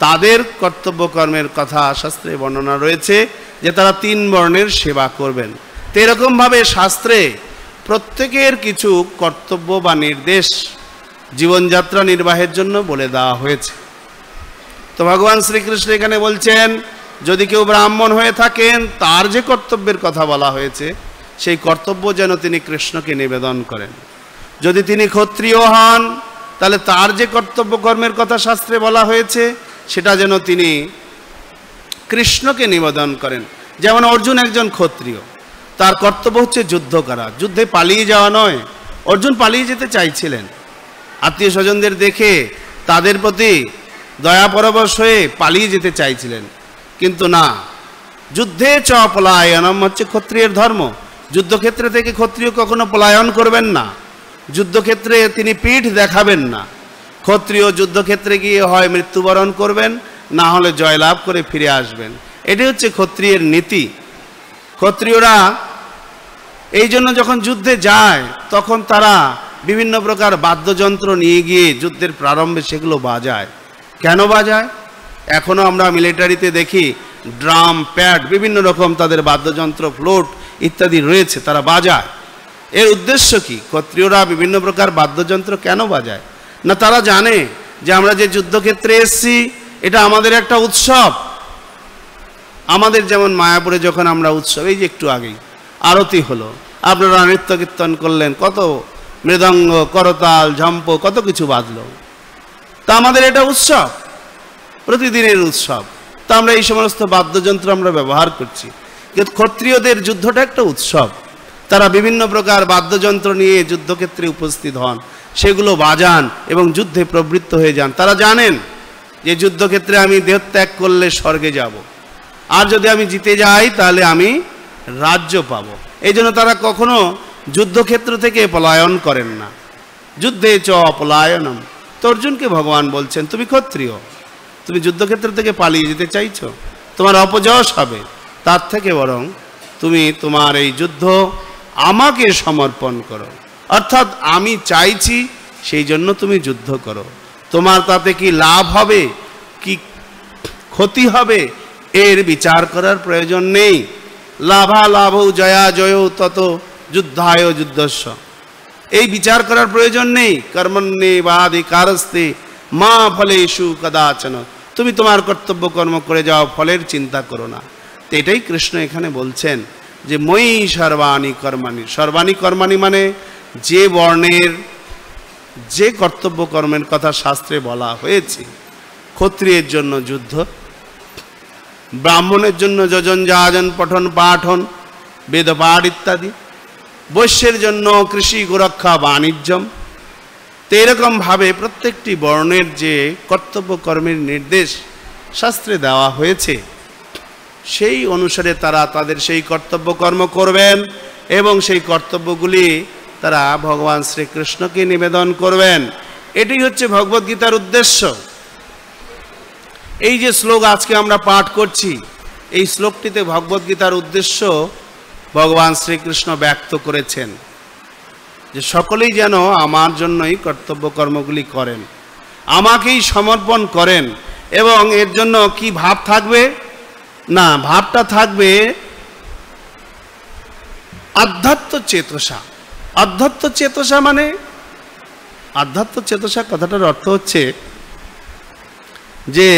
তাদের কর্তব্য কর্মের কথা শাস্ত্রে বর্ণনা রয়েছে যে তারা 3 বর্ণের সেবা করবেন। তো এরকমভাবে শাস্ত্রে প্রত্যেকের কিছু কর্তব্য বা নির্দেশ জীবনযাত্রা নির্বাহের জন্য বলে দেওয়া হয়েছে। তো ভগবান শ্রীকৃষ্ণ এখানে বলছেন যদি কেউ ব্রাহ্মণ হয়ে থাকেন তার যে কর্তব্যের কথা বলা হয়েছে সেই কর্তব্য যেন তিনি কৃষ্ণকে নিবেদন করেন। যদি তিনি ক্ষত্রিয় হন তাহলে তার যে কর্তব্য কর্মের কথা শাস্ত্রে বলা হয়েছে সেটা যেন তিনি কৃষ্ণকে নিবেদন করেন। যেমন অর্জুন একজন ক্ষত্রিয়, তার কর্তব্য হচ্ছে যুদ্ধ করা, যুদ্ধে পালিয়ে যাওয়া নয়। অর্জুন পালিয়ে যেতে চাইছিলেন, আত্মীয় স্বজনদের দেখে তাদের প্রতি দয়া পরবশ হয়ে পালিয়ে যেতে চাইছিলেন, কিন্তু না, যুদ্ধে চ পলায়নম হচ্ছে ক্ষত্রিয়ের ধর্ম। যুদ্ধক্ষেত্রে থেকে ক্ষত্রিয় কখনো পলায়ন করবেন না, যুদ্ধক্ষেত্রে তিনি পিঠ দেখাবেন না। ক্ষত্রিয় যুদ্ধক্ষেত্রে গিয়ে হয় মৃত্যুবরণ করবেন, না হলে জয়লাভ করে ফিরে আসবেন। এটি হচ্ছে ক্ষত্রিয়ের নীতি। ক্ষত্রিয়রা এই জন্য যখন যুদ্ধে যায় তখন তারা বিভিন্ন প্রকার বাদ্যযন্ত্র নিয়ে গিয়ে যুদ্ধের প্রারম্ভে সেগুলো বাজায়। কেন বাজায়? এখনও আমরা মিলিটারিতে দেখি ড্রাম, প্যাড, বিভিন্ন রকম তাদের বাদ্যযন্ত্র, ফ্লুট ইত্যাদি রয়েছে, তারা বাজায়। এর উদ্দেশ্য কি? ক্ষত্রিয়রা বিভিন্ন প্রকার বাদ্যযন্ত্র কেন বাজায়? না, তারা জানে যে আমরা যে যুদ্ধক্ষেত্রে এসেছি এটা আমাদের একটা উৎসব। আমাদের যেমন মায়াপুরে যখন আমরা উৎসব, এই যে একটু আগেই আরতি হলো, আপনারা নৃত্য কীর্তন করলেন, কত মৃদঙ্গ, করতাল, ঝম্প, কত কিছু বাজলো, তা আমাদের এটা উৎসব, প্রতিদিনের উৎসব। তা আমরা এই সমস্ত বাদ্যযন্ত্র আমরা ব্যবহার করছি। কিন্তু ক্ষত্রিয়দের যুদ্ধটা একটা উৎসব, তারা বিভিন্ন প্রকার বাদ্যযন্ত্র নিয়ে যুদ্ধক্ষেত্রে উপস্থিত হন, সেগুলো বাজান এবং যুদ্ধে প্রবৃত্ত হয়ে যান। তারা জানেন যে যুদ্ধক্ষেত্রে আমি দেহত্যাগ করলে স্বর্গে যাব, আর যদি আমি জিতে যাই তাহলে আমি রাজ্য পাব। এই জন্য তারা কখনো যুদ্ধক্ষেত্র থেকে পলায়ন করেন না। যুদ্ধে চ পলায়নম। তো অর্জুনকে ভগবান বলছেন তুমি ক্ষত্রিয়, তুমি যুদ্ধক্ষেত্র থেকে পালিয়ে যেতে চাইছো, তোমার অপযশ হবে, তার থেকে বরং তুমি তোমার এই যুদ্ধ আমাকে সমর্পণ করো, অর্থাৎ আমি চাইছি সেই জন্য তুমি যুদ্ধ করো। তোমার তাতে কি লাভ হবে কি ক্ষতি হবে এর বিচার করার প্রয়োজন নেই। লাভালাভ জয়া জয় তত যুদ্ধায় যুদ্ধস্ব, এই বিচার করার প্রয়োজন নেই। কর্মণ্যেবাধিকারস্তে মা ফলেষু কদাচন, তুমি তোমার কর্তব্য কর্ম করে যাও, ফলের চিন্তা করো না। তো এটাই কৃষ্ণ এখানে বলছেন যে ময়ি সর্বাণী কর্মাণী। সর্বাণী কর্মাণী মানে যে বর্ণের যে কর্তব্য কর্মের কথা শাস্ত্রে বলা হয়েছে। ক্ষত্রিয়ের জন্য যুদ্ধ, ব্রাহ্মণের জন্য যজন যাজন পঠন পাঠন বেদপাঠ ইত্যাদি, বৈশ্যের জন্য কৃষি গোরক্ষা বাণিজ্যম। তো এরকমভাবে প্রত্যেকটি বর্ণের যে কর্তব্য কর্মের নির্দেশ শাস্ত্রে দেওয়া হয়েছে সেই অনুসারে তারা তাদের সেই কর্তব্য কর্ম করবেন এবং সেই কর্তব্যগুলি তারা ভগবান শ্রীকৃষ্ণকে নিবেদন করবেন। এটি হচ্ছে ভগবদ্গীতার উদ্দেশ্য। এই যে শ্লোক আজকে আমরা পাঠ করছি, এই শ্লোকটিতে ভগবদ্গীতার উদ্দেশ্য ভগবান শ্রীকৃষ্ণ ব্যক্ত করেছেন যে সকলেই যেন আমার জন্যই কর্তব্য কর্মগুলি করেন, আমাকেই সমর্পণ করেন। এবং এর জন্য কি ভাব থাকবে? না, ভাবটা থাকবে আধ্যাত্ম চেতসা। আধ্যাত্ম চেতসা মানে, আধ্যাত্ম চেতসা কথাটার অর্থ হচ্ছে যে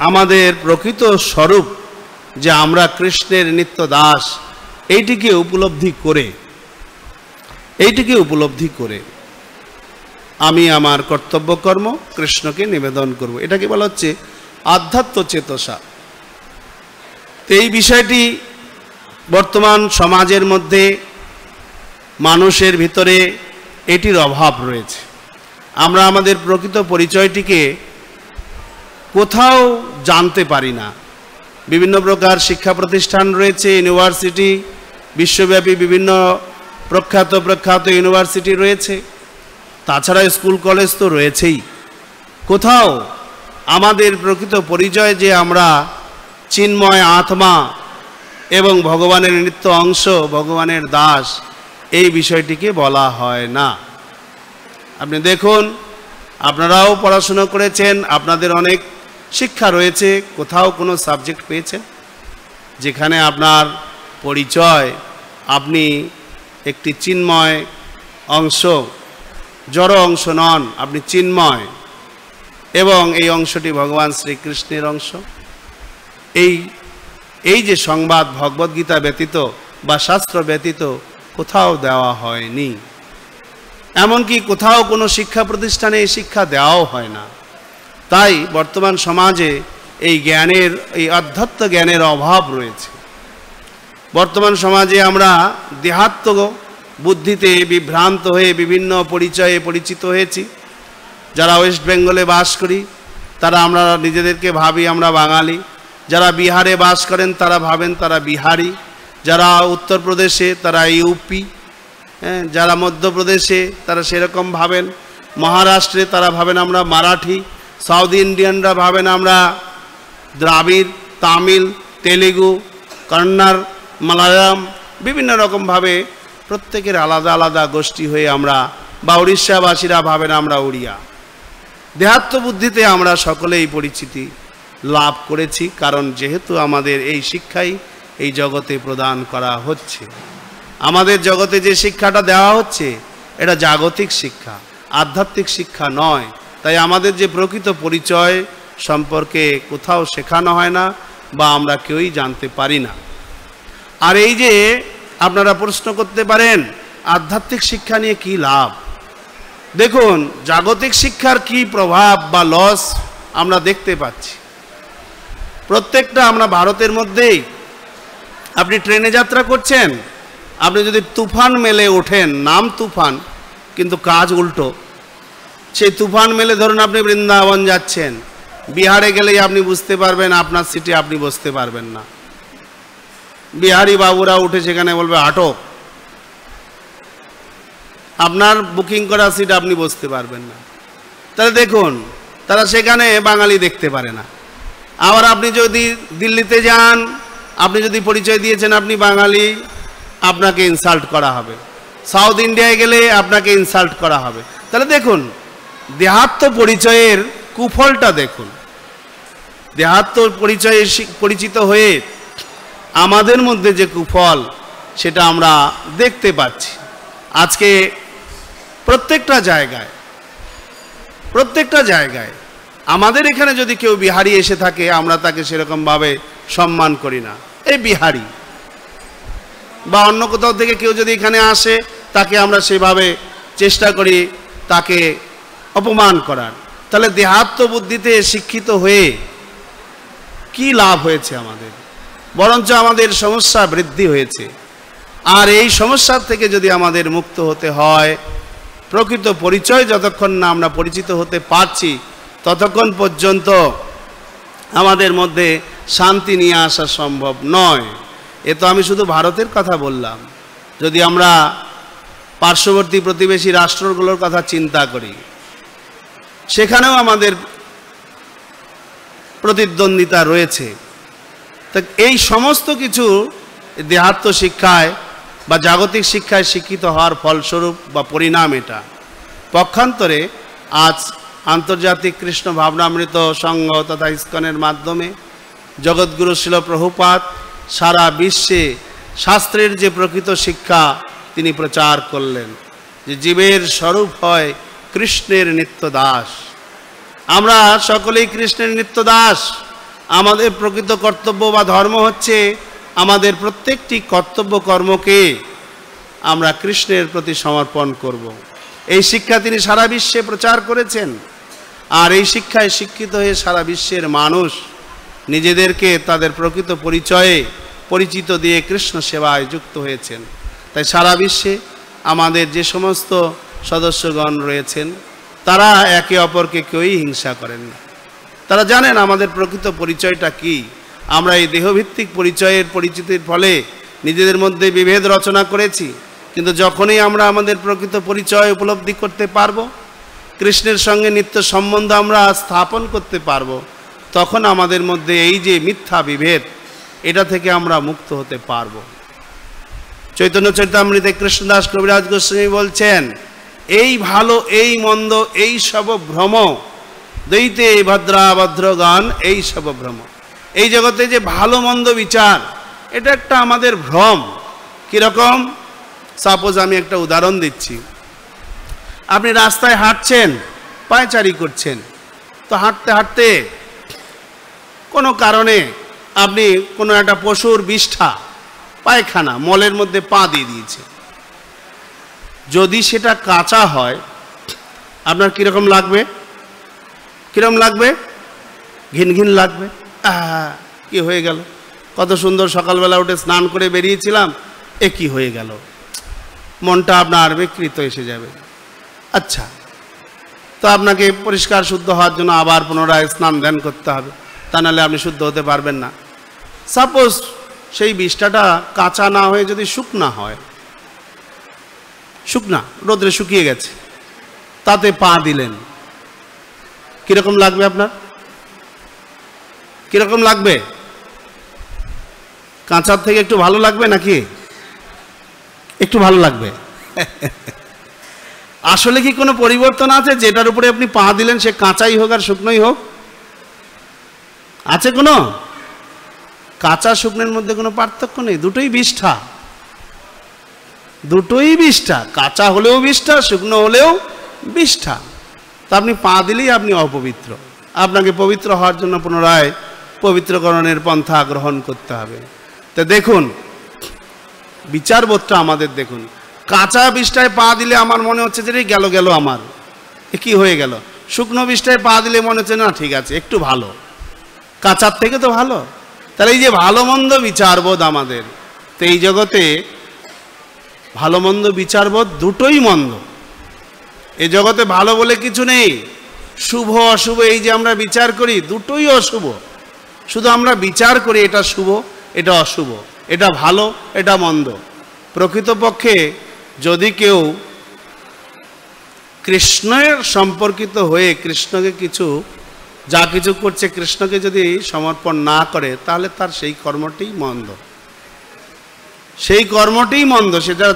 আমাদের প্রকৃত স্বরূপ যে আমরা কৃষ্ণের নিত্য দাস, এইটিকে উপলব্ধি করে আমি আমার কর্তব্য কর্ম কৃষ্ণকে নিবেদন করব, এটাকে বলা হচ্ছে আধ্যাত্ম চেতসা। তো এই বিষয়টি বর্তমান সমাজের মধ্যে মানুষের ভিতরে এটির অভাব রয়েছে। আমরা আমাদের প্রকৃত পরিচয়টিকে কোথাও জানতে পারি না। বিভিন্ন প্রকার শিক্ষা প্রতিষ্ঠান রয়েছে, ইউনিভার্সিটি, বিশ্বব্যাপী বিভিন্ন প্রখ্যাত ইউনিভার্সিটি রয়েছে, তাছাড়া স্কুল কলেজ তো রয়েছেই। কোথাও আমাদের প্রকৃত পরিচয় যে আমরা চিন্ময় আত্মা এবং ভগবানের নিত্য অংশ, ভগবানের দাস, এই বিষয়টিকে বলা হয় না। আপনি দেখুন, আপনারাও পড়াশোনা করেছেন, আপনাদের অনেক শিক্ষা রয়েছে, কোথাও কোনো সাবজেক্ট পেয়েছেন যেখানে আপনার পরিচয় আপনি একটি চিন্ময় অংশ, জড় অংশ নন, আপনি চিন্ময় এবং এই অংশটি ভগবান শ্রীকৃষ্ণের অংশ। এই যে সংবাদ ভগবদ্গীতা ব্যতীত বা শাস্ত্র ব্যতীত কোথাও দেওয়া হয়নি, এমনকি কোথাও কোনো শিক্ষা প্রতিষ্ঠানে এই শিক্ষা দেওয়াও হয় না। তাই বর্তমান সমাজে এই জ্ঞানের, এই আধ্যাত্ম জ্ঞানের অভাব রয়েছে। বর্তমান সমাজে আমরা দেহাত্ম বুদ্ধিতে বিভ্রান্ত হয়ে বিভিন্ন পরিচয়ে পরিচিত হয়েছি। যারা ওয়েস্ট বেঙ্গলে বাস করি তারা আমরা নিজেদেরকে ভাবি আমরা বাঙালি, যারা বিহারে বাস করেন তারা ভাবেন তারা বিহারি, যারা উত্তরপ্রদেশে তারা ইউপি, যারা মধ্যপ্রদেশে তারা সেরকম ভাবেন, মহারাষ্ট্রে তারা ভাবেন আমরা মারাঠি, সাউথ ইন্ডিয়ানরা ভাবেন আমরা দ্রাবিড়, তামিল, তেলেগু, কন্নড়, মালায়ালাম, বিভিন্ন রকমভাবে প্রত্যেকের আলাদা আলাদা গোষ্ঠী হয়ে আমরা, বা উড়িষ্যাবাসীরা ভাবেন আমরা উড়িয়া। দেহাত্ম বুদ্ধিতে আমরা সকলেই পরিচিতি লাভ করেছি, কারণ যেহেতু আমাদের এই শিক্ষাই এই জগতে প্রদান করা হচ্ছে। আমাদের জগতে যে শিক্ষাটা দেওয়া হচ্ছে এটা জাগতিক শিক্ষা, আধ্যাত্মিক শিক্ষা নয়। তাই আমাদের যে প্রকৃত পরিচয় সম্পর্কে কোথাও শেখানো হয় না বা আমরা কেউই জানতে পারি না। আর এই যে আপনারা প্রশ্ন করতে পারেন আধ্যাত্মিক শিক্ষা নিয়ে কি লাভ, দেখুন জাগতিক শিক্ষার কি প্রভাব বা লস আমরা দেখতে পাচ্ছি। প্রত্যেকটা আমরা ভারতের মধ্যেই, আপনি ট্রেনে যাত্রা করছেন, আপনি যদি তুফান মেলে ওঠেন, নাম তুফান কিন্তু কাজ উল্টো। সেই তুফান মেলে ধরুন আপনি বৃন্দাবন যাচ্ছেন, বিহারে গেলেই আপনি বুঝতে পারবেন আপনার সিটে আপনি বসতে পারবেন না। বিহারি বাবুরা উঠে সেখানে বলবে আটক, আপনার বুকিং করা সিট আপনি বসতে পারবেন না। তাহলে দেখুন তারা সেখানে বাঙালি দেখতে পারে না। আবার আপনি যদি দিল্লিতে যান, আপনি যদি পরিচয় দিয়েছেন আপনি বাঙালি, আপনাকে ইনসাল্ট করা হবে। সাউথ ইন্ডিয়ায় গেলে আপনাকে ইনসাল্ট করা হবে। তাহলে দেখুন দেহাত্ম পরিচয়ের কুফলটা দেখুন। দেহাত্ম পরিচয়ে পরিচিত হয়ে আমাদের মধ্যে যে কুফল সেটা আমরা দেখতে পাচ্ছি। আজকে প্রত্যেকটা জায়গায় আমাদের এখানে যদি কেউ বিহারি এসে থাকে আমরা তাকে সেরকমভাবে সম্মান করি না, এই বিহারি। বা অন্য কোথাও থেকে কেউ যদি এখানে আসে তাকে আমরা সেভাবে চেষ্টা করি তাকে অপমান করার। তাহলে দেহাত্ম বুদ্ধিতে শিক্ষিত হয়ে কি লাভ হয়েছে আমাদের? বরঞ্চ আমাদের সমস্যা বৃদ্ধি হয়েছে। আর এই সমস্যার থেকে যদি আমাদের মুক্ত হতে হয়, প্রকৃত পরিচয় যতক্ষণ না আমরা পরিচিত হতে পারছি ততক্ষণ পর্যন্ত আমাদের মধ্যে শান্তি নিয়ে আসা সম্ভব নয়। এ তো আমি শুধু ভারতের কথা বললাম। যদি আমরা পার্শ্ববর্তী প্রতিবেশী রাষ্ট্রগুলোর কথা চিন্তা করি, সেখানেও আমাদের প্রতিদ্বন্দ্বিতা রয়েছে। তো এই সমস্ত কিছু দেহাত্ম শিক্ষায় বা জাগতিক শিক্ষায় শিক্ষিত হওয়ার ফলস্বরূপ বা পরিণাম এটা। পক্ষান্তরে আজ আন্তর্জাতিক কৃষ্ণ ভাবনামৃত সংঘ তথা ইস্কনের মাধ্যমে জগৎগুরু শিল প্রভুপাদ সারা বিশ্বে শাস্ত্রের যে প্রকৃত শিক্ষা তিনি প্রচার করলেন, যে জীবের স্বরূপ হয় কৃষ্ণের নিত্য দাস। আমরা সকলেই কৃষ্ণের নিত্য দাস। আমাদের প্রকৃত কর্তব্য বা ধর্ম হচ্ছে আমাদের প্রত্যেকটি কর্তব্য কর্মকে আমরা কৃষ্ণের প্রতি সমর্পণ করব। এই শিক্ষা তিনি সারা বিশ্বে প্রচার করেছেন। আর এই শিক্ষায় শিক্ষিত হয়ে সারা বিশ্বের মানুষ নিজেদেরকে তাদের প্রকৃত পরিচয়ে পরিচিত দিয়ে কৃষ্ণ সেবায় যুক্ত হয়েছেন। তাই সারা বিশ্বে আমাদের যে সমস্ত সদস্যগণ রয়েছেন তারা একে অপরকে কেউই হিংসা করেন না। তারা জানেন আমাদের প্রকৃত পরিচয়টা কি। আমরা এই দেহভিত্তিক পরিচয়ের পরিচিতির ফলে নিজেদের মধ্যে বিভেদ রচনা করেছি, কিন্তু যখনই আমরা আমাদের প্রকৃত পরিচয় উপলব্ধি করতে পারবো, কৃষ্ণের সঙ্গে নিত্য সম্বন্ধ আমরা স্থাপন করতে পারবো, তখন আমাদের মধ্যে এই যে মিথ্যা বিভেদ, এটা থেকে আমরা মুক্ত হতে পারবো। চৈতন্য চরিতামৃতে কৃষ্ণদাস কবিরাজ গোস্বামী বলছেন, এই ভালো এই মন্দ এই সব ভ্রম, দৈতে ভদ্রাভদ্র গান এই সব ভ্রম। এই জগতে যে ভালো মন্দ বিচার, এটা একটা আমাদের ভ্রম। কীরকম? সাপোজ আমি একটা উদাহরণ দিচ্ছি। আপনি রাস্তায় হাঁটছেন, পায়চারি করছেন, তো হাঁটতে হাঁটতে কোনো কারণে আপনি কোনো একটা পশুর বিষ্ঠা, পায়খানা, মলের মধ্যে পা দিয়ে দিয়েছে। যদি সেটা কাঁচা হয়, আপনার কীরকম লাগবে? কীরকম লাগবে? ঘিন ঘিন লাগবে। কি হয়ে গেল? কত সুন্দর সকালবেলা উঠে স্নান করে বেরিয়েছিলাম, এ কি হয়ে গেল? মনটা আপনার বিকৃত এসে যাবে। আচ্ছা, তো আপনাকে পরিষ্কার শুদ্ধ হওয়ার জন্য আবার পুনরায় স্নান ধ্যান করতে হবে, তা নাহলে আপনি শুদ্ধ হতে পারবেন না। সাপোজ সেই বিষ্ঠাটা কাঁচা না হয়ে যদি শুকনা হয়, শুকনা রোদ্রে শুকিয়ে গেছে, তাতে পা দিলেন, কিরকম লাগবে আপনার? কিরকম লাগবে? কাঁচার থেকে একটু ভালো লাগবে নাকি? একটু ভালো লাগবে। আসলে কি কোনো পরিবর্তন আছে? যেটার উপরে আপনি পা দিলেন সে কাঁচাই হোক আর শুকনোই হোক, আছে কোনো? কাঁচা শুকনোর মধ্যে কোনো পার্থক্য নেই, দুটোই বিষ্ঠা, দুটোই বিষ্ঠা। কাঁচা হলেও বিষ্ঠা, শুকনো হলেও বিষ্ঠা। তা আপনি পা দিলেই আপনি অপবিত্র। আপনাকে পবিত্র হওয়ার জন্য পুনরায় পবিত্রকরণের পন্থা গ্রহণ করতে হবে। তো দেখুন, বিচারবোধটা আমাদের দেখুন। কাঁচা বিষ্ঠায় পা দিলে আমার মনে হচ্ছে যে গেল গেল আমার, এ কি হয়ে গেল। শুকনো বিষ্ঠায় পা দিলে মনে হচ্ছে না ঠিক আছে, একটু ভালো, কাঁচার থেকে তো ভালো। তাহলে এই যে ভালো মন্দ বিচারবোধ আমাদের, তো এই জগতে ভালো মন্দ বিচারবোধ দুটোই মন্দ। এই জগতে ভালো বলে কিছু নেই, শুভ অশুভ এই যে আমরা বিচার করি, দুটোই অশুভ। শুধু আমরা বিচার করি এটা শুভ এটা অশুভ, এটা ভালো এটা মন্দ। প্রকৃতপক্ষে যদি কেউ কৃষ্ণের সম্পর্কিত হয়ে কৃষ্ণকে কিছু যা কিছু করছে কৃষ্ণকে যদি সমর্পণ না করে, তাহলে তার সেই কর্মটিই মন্দ, সেই কর্মটিই মন্দ। সেটা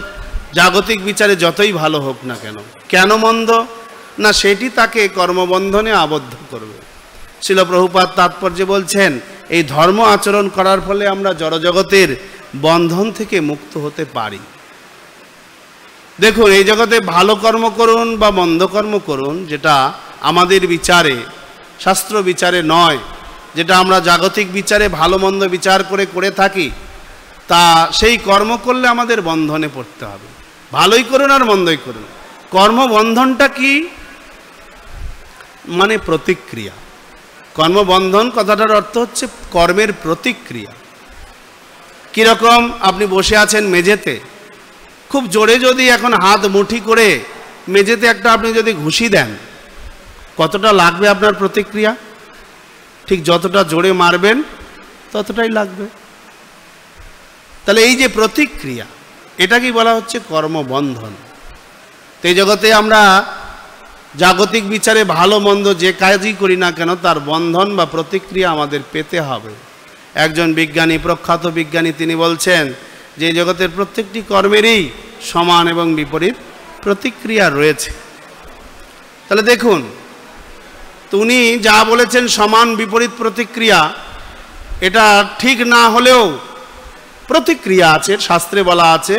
জাগতিক বিচারে যতই ভালো হোক না কেন। কেন মন্দ? না সেটি তাকে কর্মবন্ধনে আবদ্ধ করবে। শিল প্রভুপাদ তাৎপর্যে বলছেন, এই ধর্ম আচরণ করার ফলে আমরা জড়জগতের বন্ধন থেকে মুক্ত হতে পারি। দেখুন, এই জগতে ভালো কর্ম করুন বা মন্দ কর্ম করুন, যেটা আমাদের বিচারে, শাস্ত্র বিচারে নয়, যেটা আমরা জাগতিক বিচারে ভালো মন্দ বিচার করে করে থাকি, তা সেই কর্ম করলে আমাদের বন্ধনে পড়তে হবে। ভালোই করুন আর মন্দই করুন। কর্মবন্ধনটা কি? মানে প্রতিক্রিয়া। কর্মবন্ধন কথাটার অর্থ হচ্ছে কর্মের প্রতিক্রিয়া। কীরকম? আপনি বসে আছেন মেঝেতে, খুব জোরে যদি এখন হাত মুঠি করে মেঝেতে একটা আপনি যদি ঘুষি দেন, কতটা লাগবে আপনার প্রতিক্রিয়া? ঠিক যতটা জোরে মারবেন ততটাই লাগবে। তাহলে এই যে প্রতিক্রিয়া, এটাকেই বলা হচ্ছে কর্মবন্ধন। তো এই জগতে আমরা জাগতিক বিচারে ভালো মন্দ যে কাজই করি না কেন, তার বন্ধন বা প্রতিক্রিয়া আমাদের পেতে হবে। একজন বিজ্ঞানী, প্রখ্যাত বিজ্ঞানী, তিনি বলছেন যে এই জগতের প্রত্যেকটি কর্মেরই সমান এবং বিপরীত প্রতিক্রিয়া রয়েছে। তাহলে দেখুন, উনি যা বলেছেন সমান বিপরীত প্রতিক্রিয়া, এটা ঠিক না হলেও প্রতিক্রিয়া আছে। শাস্ত্রে বলা আছে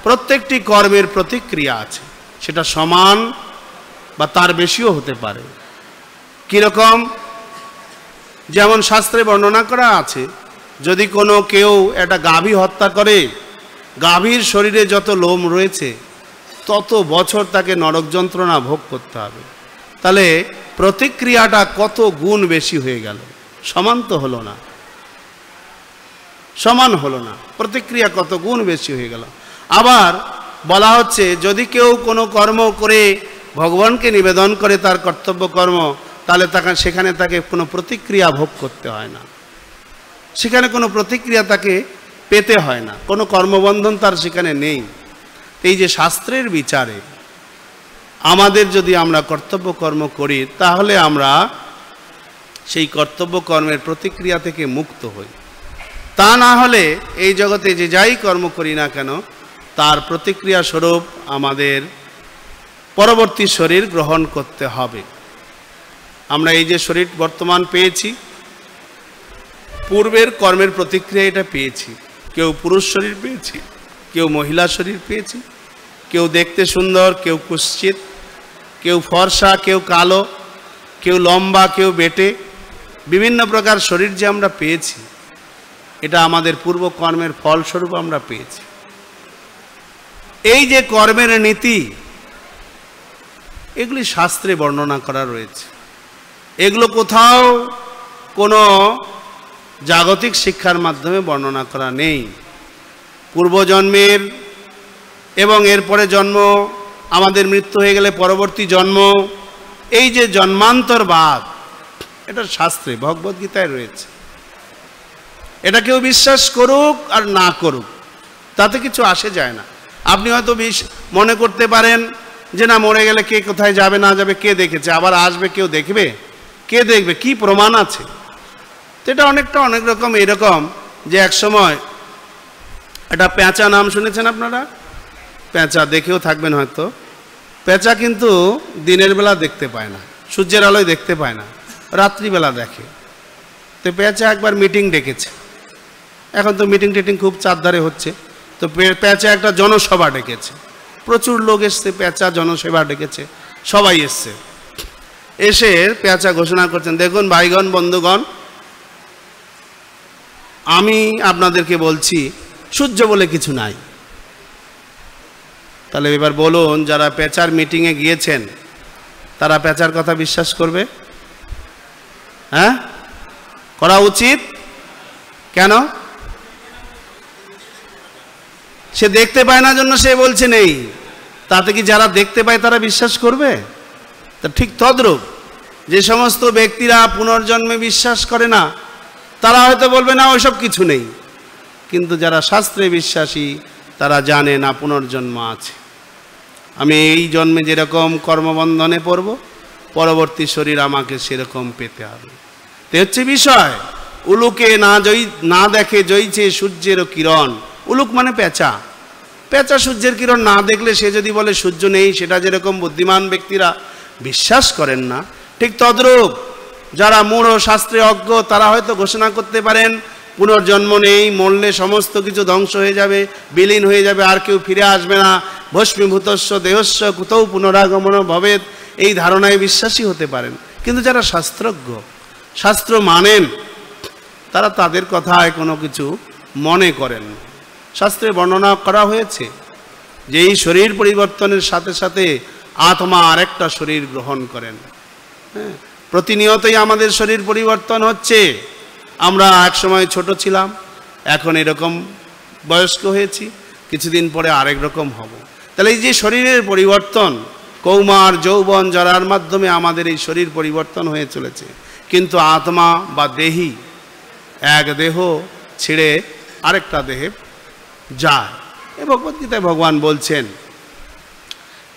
প্রত্যেকটি কর্মের প্রতিক্রিয়া আছে, সেটা সমান বা তার বেশিও হতে পারে। কীরকম? যেমন শাস্ত্রে বর্ণনা করা আছে, যদি কোনো কেউ একটা গাভী হত্যা করে, গাভীর শরীরে যত লোম রয়েছে তত বছর তাকে নরক যন্ত্রণা ভোগ করতে হবে। তাহলে প্রতিক্রিয়াটা কত গুণ বেশি হয়ে গেল, সমান তো হলো না, সমান হলো না, প্রতিক্রিয়া কত গুণ বেশি হয়ে গেল। আবার বলা হচ্ছে, যদি কেউ কোনো কর্ম করে ভগবানকে নিবেদন করে তার কর্তব্য কর্ম, তাহলে সেখানে তাকে কোনো প্রতিক্রিয়া ভোগ করতে হয় না, সেখানে কোনো প্রতিক্রিয়া তাকে পেতে হয় না, কোনো কর্মবন্ধন তার সেখানে নেই। এই যে শাস্ত্রের বিচারে আমাদের যদি আমরা কর্তব্য কর্ম করি, তাহলে আমরা সেই কর্তব্য কর্মের প্রতিক্রিয়া থেকে মুক্ত হই। তা না হলে এই জগতে যে যাই কর্ম করি না কেন, তার প্রতিক্রিয়া স্বরূপ আমাদের পরবর্তী শরীর গ্রহণ করতে হবে। আমরা এই যে শরীর বর্তমান পেয়েছি, পূর্বের কর্মের প্রতিক্রিয়া এটা পেয়েছি। কেউ পুরুষ শরীর পেয়েছি, কেউ মহিলা শরীর পেয়েছি, কেউ দেখতে সুন্দর, কেউ কুৎসিত, কেউ ফর্সা, কেউ কালো, কেউ লম্বা, কেউ বেটে, বিভিন্ন প্রকার শরীর যে আমরা পেয়েছি, এটা আমাদের পূর্ব কর্মের ফলস্বরূপ আমরা পেয়েছি। এই যে কর্মের নীতি, এগুলি শাস্ত্রে বর্ণনা করা রয়েছে। এগুলো কোথাও কোনো জাগতিক শিক্ষার মাধ্যমে বর্ণনা করা নেই। পূর্বজন্মের এবং এরপরে জন্ম, আমাদের মৃত্যু হয়ে গেলে পরবর্তী জন্ম, এই যে জন্মান্তরবাদ, এটা শাস্ত্রে ভগবদ্গীতায় রয়েছে। এটা কেউ বিশ্বাস করুক আর না করুক, তাতে কিছু আসে যায় না। আপনি হয়তো মনে করতে পারেন যে না, মরে গেলে কে কোথায় যাবে না যাবে কে দেখেছে, আবার আসবে কেউ দেখবে, কে দেখবে, কি প্রমাণ আছে? এটা অনেকটা অনেক রকম এরকম যে এক সময় একটা পেঁচা, নাম শুনেছেন আপনারা? পেঁচা দেখেও থাকবেন হয়তো। পেঁচা কিন্তু দিনের বেলা দেখতে পায় না, সূর্যের আলোয় দেখতে পায় না, রাত্রিবেলা দেখে। তো পেঁচা একবার মিটিং ডেকেছে, এখন তো মিটিং টিটিং খুব চারধারে হচ্ছে, তো পেঁচা একটা জনসভা ডেকেছে, প্রচুর লোক এসছে, পেঁচা জনসভা ডেকেছে, সবাই এসছে। এসে পেঁচা ঘোষণা করছেন, দেখুন ভাইগণ বন্ধুগণ, আমি আপনাদেরকে বলছি সূর্য বলে কিছু নাই। তাহলে এবার বলুন, যারা পেঁচার মিটিংয়ে গিয়েছেন তারা পেঁচার কথা বিশ্বাস করবে? হ্যাঁ, করা উচিত। কেন? সে দেখতে পায় না জন্য সে বলছে নেই। তাতে কি যারা দেখতে পায় তারা বিশ্বাস করবে? তা ঠিক তদ্রূপ যে সমস্ত ব্যক্তিরা পুনর্জন্মে বিশ্বাস করে না, তারা হয়তো বলবে না ওইসব কিছু নেই, কিন্তু যারা শাস্ত্রে বিশ্বাসী তারা জানে না পুনর্জন্ম আছে। আমি এই জন্মে যেরকম কর্মবন্ধনে পড়ব, পরবর্তী শরীর আমাকে সেরকম পেতে হবে। তো হচ্ছে বিষয়। উলুকে না দেখে জ্বলছে সূর্যেরও কিরণ। উলুক মানে পেঁচা। পেঁচা সূর্যের কিরণ না দেখলে সে যদি বলে সূর্য নেই, সেটা যেরকম বুদ্ধিমান ব্যক্তিরা বিশ্বাস করেন না, ঠিক তদ্রূপ যারা মূঢ় শাস্ত্রে অজ্ঞ তারা হয়তো ঘোষণা করতে পারেন পুনর্জন্ম নেই, মরলে সমস্ত কিছু ধ্বংস হয়ে যাবে, বিলীন হয়ে যাবে, আর কেউ ফিরে আসবে না, ভস্মীভূতস্য দেহস্য কুতৌ পুনরাগমন ভবেৎ, এই ধারণায় বিশ্বাসী হতে পারেন। কিন্তু যারা শাস্ত্রজ্ঞ, শাস্ত্র মানেন, তারা তাদের কথায় কোনো কিছু মনে করেন। শাস্ত্রে বর্ণনা করা হয়েছে যে এই শরীর পরিবর্তনের সাথে সাথে আত্মা আরেকটা শরীর গ্রহণ করেন। হ্যাঁ, প্রতিনিয়তই আমাদের শরীর পরিবর্তন হচ্ছে। আমরা এক সময় ছোট ছিলাম, এখন এরকম বয়স্ক হয়েছি, কিছুদিন পরে আরেক রকম হব। তাহলে এই যে শরীরের পরিবর্তন, কৌমার যৌবন জরার মাধ্যমে আমাদের এই শরীর পরিবর্তন হয়ে চলেছে, কিন্তু আত্মা বা দেহি এক দেহ ছেড়ে আরেকটা দেহে যায়। এ ভগবদ্গীতায় ভগবান বলছেন,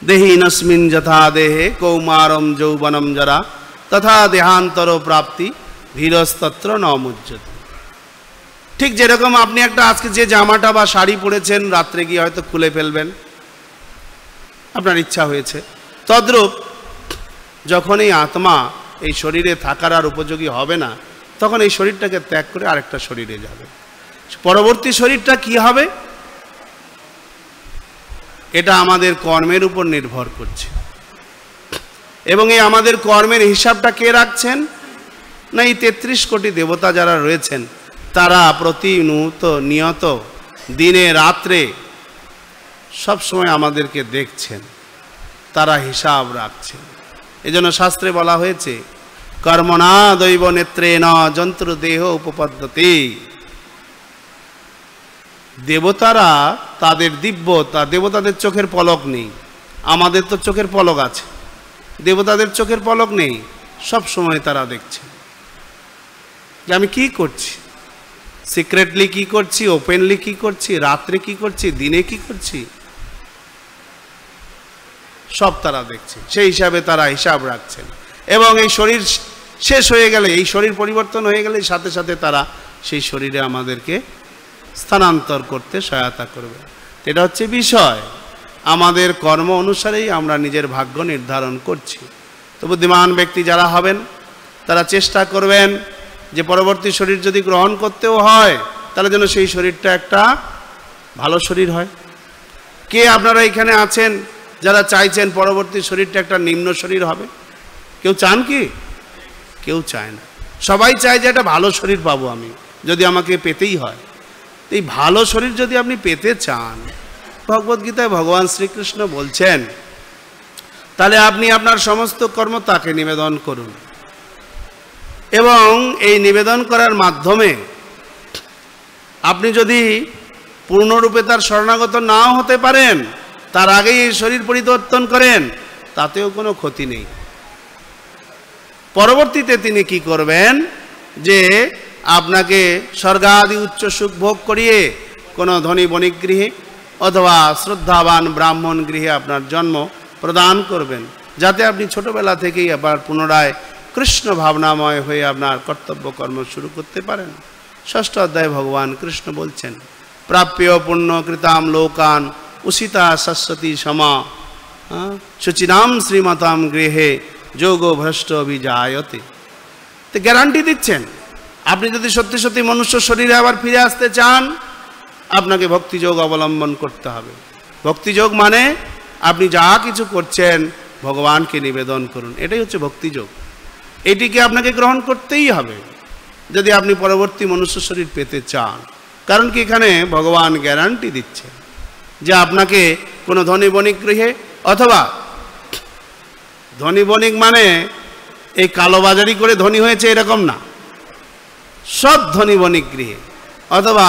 দেহিনস্মিন যথা দেহে কৌমারম যৌবনম জরা তথা দেহান্তর প্রাপ্তি ধীরস্তত্র ন মুহ্যতে। ঠিক যেরকম আপনি একটা আজকে যে জামাটা বা শাড়ি পরেছেন, রাত্রে গিয়ে হয়তো খুলে ফেলবেন, আপনার ইচ্ছা হয়েছে, তদ্রূপ যখন এই আত্মা এই শরীরে থাকার আর উপযোগী হবে না, তখন এই শরীরটাকে ত্যাগ করে আরেকটা শরীরে যাবে। পরবর্তী শরীরটা কি হবে, এটা আমাদের কর্মের উপর নির্ভর করছে। এবং এই আমাদের কর্মের হিসাবটা কে রাখছেন? না, এই 33 কোটি দেবতা যারা রয়েছেন, তারা নিয়ত দিনে রাত্রে সবসময় আমাদেরকে দেখছেন, তারা হিসাব রাখছেন। এজন্য শাস্ত্রে বলা হয়েছে, কর্মণা দৈব নেত্রেণ যন্ত্র দেহ উপপদ্যতে। দেবতারা তাদের দিব্যতা, দেবতাদের চোখের পলক নেই, আমাদের তো চোখের পলক আছে। দেবতাদের চোখের পলক নেই, সব সময় তারা দেখছে যে আমি কি করছি, সিক্রেটলি কি করছি, ওপেনলি কি করছি, রাত্রে কি করছি, দিনে কি করছি, সব তারা দেখছে। সেই হিসাবে তারা হিসাব রাখছেন। এবং এই শরীর শেষ হয়ে গেলে, এই শরীর পরিবর্তন হয়ে গেলে সাথে সাথে তারা সেই শরীরে আমাদেরকে স্থানান্তর করতে সহায়তা করবে। এটা হচ্ছে বিষয়। আমাদের কর্ম অনুসারেই আমরা নিজের ভাগ্য নির্ধারণ করছি। তো বুদ্ধিমান ব্যক্তি যারা হবেন তারা চেষ্টা করবেন যে পরবর্তী শরীর যদি গ্রহণ করতেও হয় তাহলে যেন সেই শরীরটা একটা ভালো শরীর হয়। কে আপনারা এখানে আছেন যারা চাইছেন পরবর্তী শরীরটা একটা নিম্ন শরীর হবে? কেউ চান কি? কেউ চায় না। সবাই চায় যে একটা ভালো শরীর পাবো আমি, যদি আমাকে পেতেই হয়। এই ভালো শরীর যদি আপনি পেতে চান, ভগবদ্গীতায় ভগবান শ্রীকৃষ্ণ বলছেন, তাহলে আপনি আপনার সমস্ত কর্ম তাকে নিবেদন করুন। এবং এই নিবেদন করার মাধ্যমে আপনি যদি পূর্ণরূপে তার শরণাগত নাও হতে পারেন, তার আগেই এই শরীর পরিবর্তন করেন, তাতেও কোনো ক্ষতি নেই। পরবর্তীতে তিনি কি করবেন, যে আপনাকে স্বর্গাদি উচ্চ সুখ ভোগ করিয়ে কোনো ধনী বণিক গৃহে অথবা শ্রদ্ধাবান ব্রাহ্মণ গৃহে আপনার জন্ম প্রদান করবেন, যাতে আপনি ছোটবেলা থেকেই আবার পুনরায় কৃষ্ণ ভাবনাময় হয়ে আপনার কর্তব্য কর্ম শুরু করতে পারেন। ষষ্ঠ অধ্যায়ে ভগবান কৃষ্ণ বলছেন, প্রাপ্য পুণ্য কৃতাম লোকান উষিতা শাশ্বতী সমা শুচিনাম শ্রীমতাম গৃহে যোগ ভ্রষ্ট অভিজায়তে। তো গ্যারান্টি দিচ্ছেন, আপনি যদি সত্যি সত্যি মনুষ্য শরীরে আবার ফিরে আসতে চান, আপনাকে ভক্তিযোগ অবলম্বন করতে হবে। ভক্তিযোগ মানে আপনি যা কিছু করছেন ভগবানকে নিবেদন করুন, এটাই হচ্ছে ভক্তিযোগ। এটিকে আপনাকে গ্রহণ করতেই হবে যদি আপনি পরবর্তী মনুষ্য শরীর পেতে চান। কারণ কি, এখানে ভগবান গ্যারান্টি দিচ্ছে যে আপনাকে কোনো ধনী বণিক গৃহে, অথবা ধনী বণিক মানে এই কালোবাজারি করে ধনী হয়েছে এরকম না, সৎ ধনী বণিক গৃহে অথবা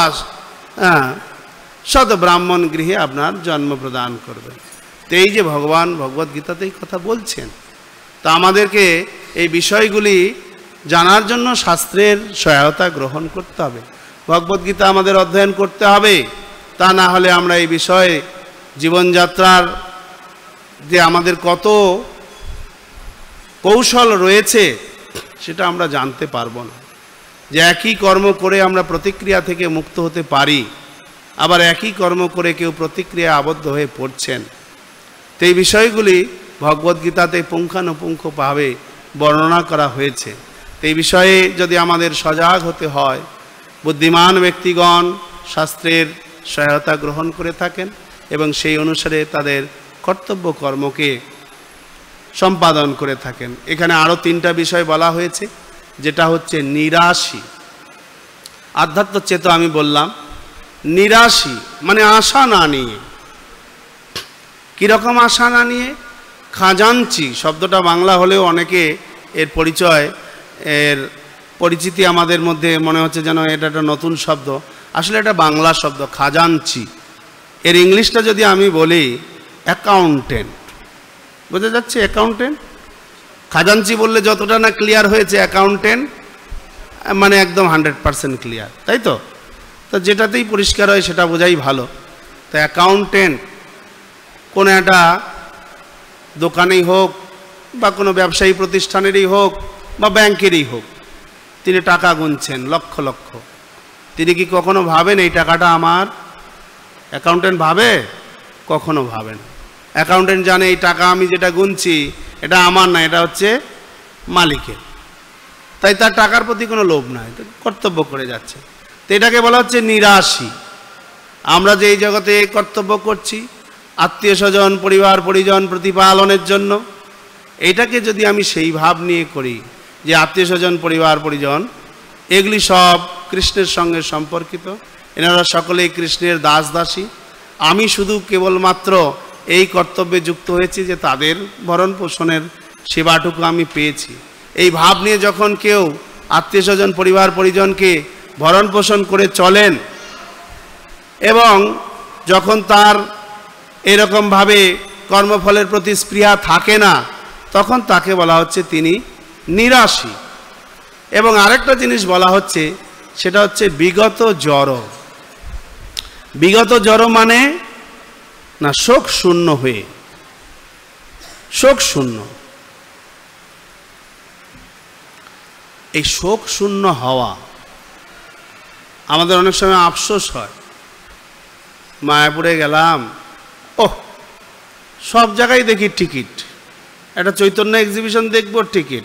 সৎ ব্রাহ্মণ গৃহে আপনার জন্ম প্রদান করবে। তো এই যে ভগবান ভগবদ্গীতাতে এই কথা বলছেন, তা আমাদেরকে এই বিষয়গুলি জানার জন্য শাস্ত্রের সহায়তা গ্রহণ করতে হবে, ভগবদ্গীতা আমাদের অধ্যয়ন করতে হবে। তা না হলে আমরা এই বিষয়ে জীবনযাত্রার যে আমাদের কত কৌশল রয়েছে সেটা আমরা জানতে পারবো না। যে একই কর্ম করে আমরা প্রতিক্রিয়া থেকে মুক্ত হতে পারি, আবার একই কর্ম করে কেউ প্রতিক্রিয়া আবদ্ধ হয়ে পড়ছেন। তো এই বিষয়গুলি ভগবদ্গীতাতে পুঙ্খানুপুঙ্খভাবে বর্ণনা করা হয়েছে। তো এই বিষয়ে যদি আমাদের সজাগ হতে হয়, বুদ্ধিমান ব্যক্তিগণ শাস্ত্রের সহায়তা গ্রহণ করে থাকেন এবং সেই অনুসারে তাদের কর্তব্য কর্মকে সম্পাদন করে থাকেন। এখানে আরও 3টা বিষয় বলা হয়েছে, যেটা হচ্ছে নিরাশী। আধ্যাত্ম চেত আমি বললাম, নিরাশী মানে আশা না নিয়ে। কীরকম আশা না নিয়ে? খাজাঞ্চি শব্দটা বাংলা হলেও অনেকে এর পরিচয়, এর পরিচিতি আমাদের মধ্যে মনে হচ্ছে যেন এটা একটা নতুন শব্দ। আসলে এটা বাংলা শব্দ, খাজাঞ্চি। এর ইংলিশটা যদি আমি বলি অ্যাকাউন্টেন্ট, বোঝা যাচ্ছে? অ্যাকাউন্টেন্ট। খাজাঞ্চি বললে যতটা না ক্লিয়ার হয়েছে, অ্যাকাউন্টেন্ট মানে একদম 100% ক্লিয়ার, তাই তো? তো যেটাতেই পরিষ্কার হয় সেটা বোঝাই ভালো। তো অ্যাকাউন্টেন্ট কোনো একটা দোকানেই হোক বা কোনো ব্যবসায়ী প্রতিষ্ঠানেরই হোক বা ব্যাংকেরই হোক, তিনি টাকা গুনছেন লক্ষ লক্ষ। তিনি কি কখনো ভাবেন এই টাকাটা আমার? অ্যাকাউন্টেন্ট ভাবে? কখনো ভাবেন। অ্যাকাউন্টেন্ট জানে এই টাকা আমি যেটা গুনছি এটা আমার না, এটা হচ্ছে মালিকের। তাই তার টাকার প্রতি কোনো লোভ নাই, কর্তব্য করে যাচ্ছে। তো এটাকে বলা হচ্ছে নিরাশী। আমরা যে এই জগতে কর্তব্য করছি আত্মীয় স্বজন পরিবার পরিজন প্রতিপালনের জন্য, এইটাকে যদি আমি সেই ভাব নিয়ে করি যে আত্মীয় স্বজন পরিবার পরিজন এগুলি সব কৃষ্ণের সঙ্গে সম্পর্কিত, এনারা সকলেই কৃষ্ণের দাস দাসী, আমি শুধু কেবলমাত্র এই কর্তব্যে যুক্ত হয়েছি যে তাদের ভরণ পোষণের সেবাটুকু আমি পেয়েছি, এই ভাব নিয়ে যখন কেউ আত্মীয় স্বজন পরিবার পরিজনকে ভরণ পোষণ করে চলেন এবং যখন তার এরকমভাবে কর্মফলের প্রতি স্পৃহা থাকে না, তখন তাকে বলা হচ্ছে তিনি নিরাশী। এবং আরেকটা জিনিস বলা হচ্ছে, সেটা হচ্ছে বিগত জড়। বিগত জড় মানে না শোক শূন্য হয়ে, শোক শূন্য। এই শোক শূন্য হওয়া আমাদের অনেক সময় আফসোস হয়। মায়াপুরে গেলাম, ওহ সব জায়গায় দেখি টিকিট, একটা চৈতন্য এক্সিবিশন দেখবো টিকিট,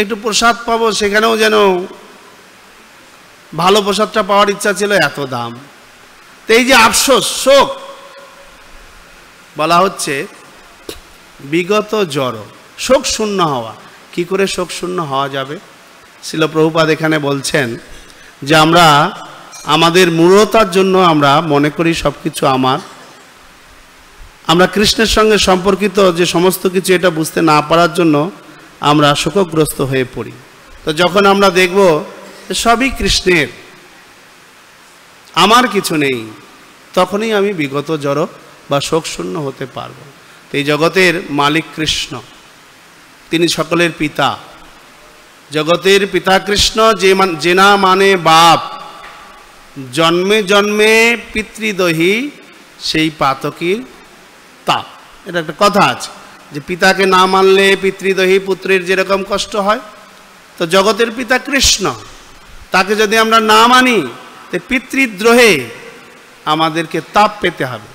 একটু প্রসাদ পাবো সেখানেও যেন ভালো প্রসাদটা পাওয়ার ইচ্ছা ছিল, এত দাম। তো এই যে আফসোস, শোক, বলা হচ্ছে বিগত জড়, শোক শূন্য হওয়া। কি করে শোক শূন্য হওয়া যাবে? শ্রীল প্রভুপাদ এখানে বলছেন যে আমরা আমাদের মূঢ়তার জন্য আমরা মনে করি সব কিছু আমার, আমরা কৃষ্ণের সঙ্গে সম্পর্কিত যে সমস্ত কিছু এটা বুঝতে না পারার জন্য আমরা শোকগ্রস্ত হয়ে পড়ি। তো যখন আমরা দেখব সবই কৃষ্ণের, আমার কিছু নেই, তখনই আমি বিগত জড় বা শোক শূন্য হতে পারব। তো এই জগতের মালিক কৃষ্ণ, তিনি সকলের পিতা, জগতের পিতা কৃষ্ণ, যে না মানে বাপ, জন্মে জন্মে পিতৃদহী সেই পাতকীর তাপ। এটা একটা কথা আছে যে পিতাকে না মানলে পিতৃদহী পুত্রের যেরকম কষ্ট হয়, তো জগতের পিতা কৃষ্ণ, তাকে যদি আমরা না মানি তো পিতৃদ্রোহে আমাদেরকে তাপ পেতে হবে,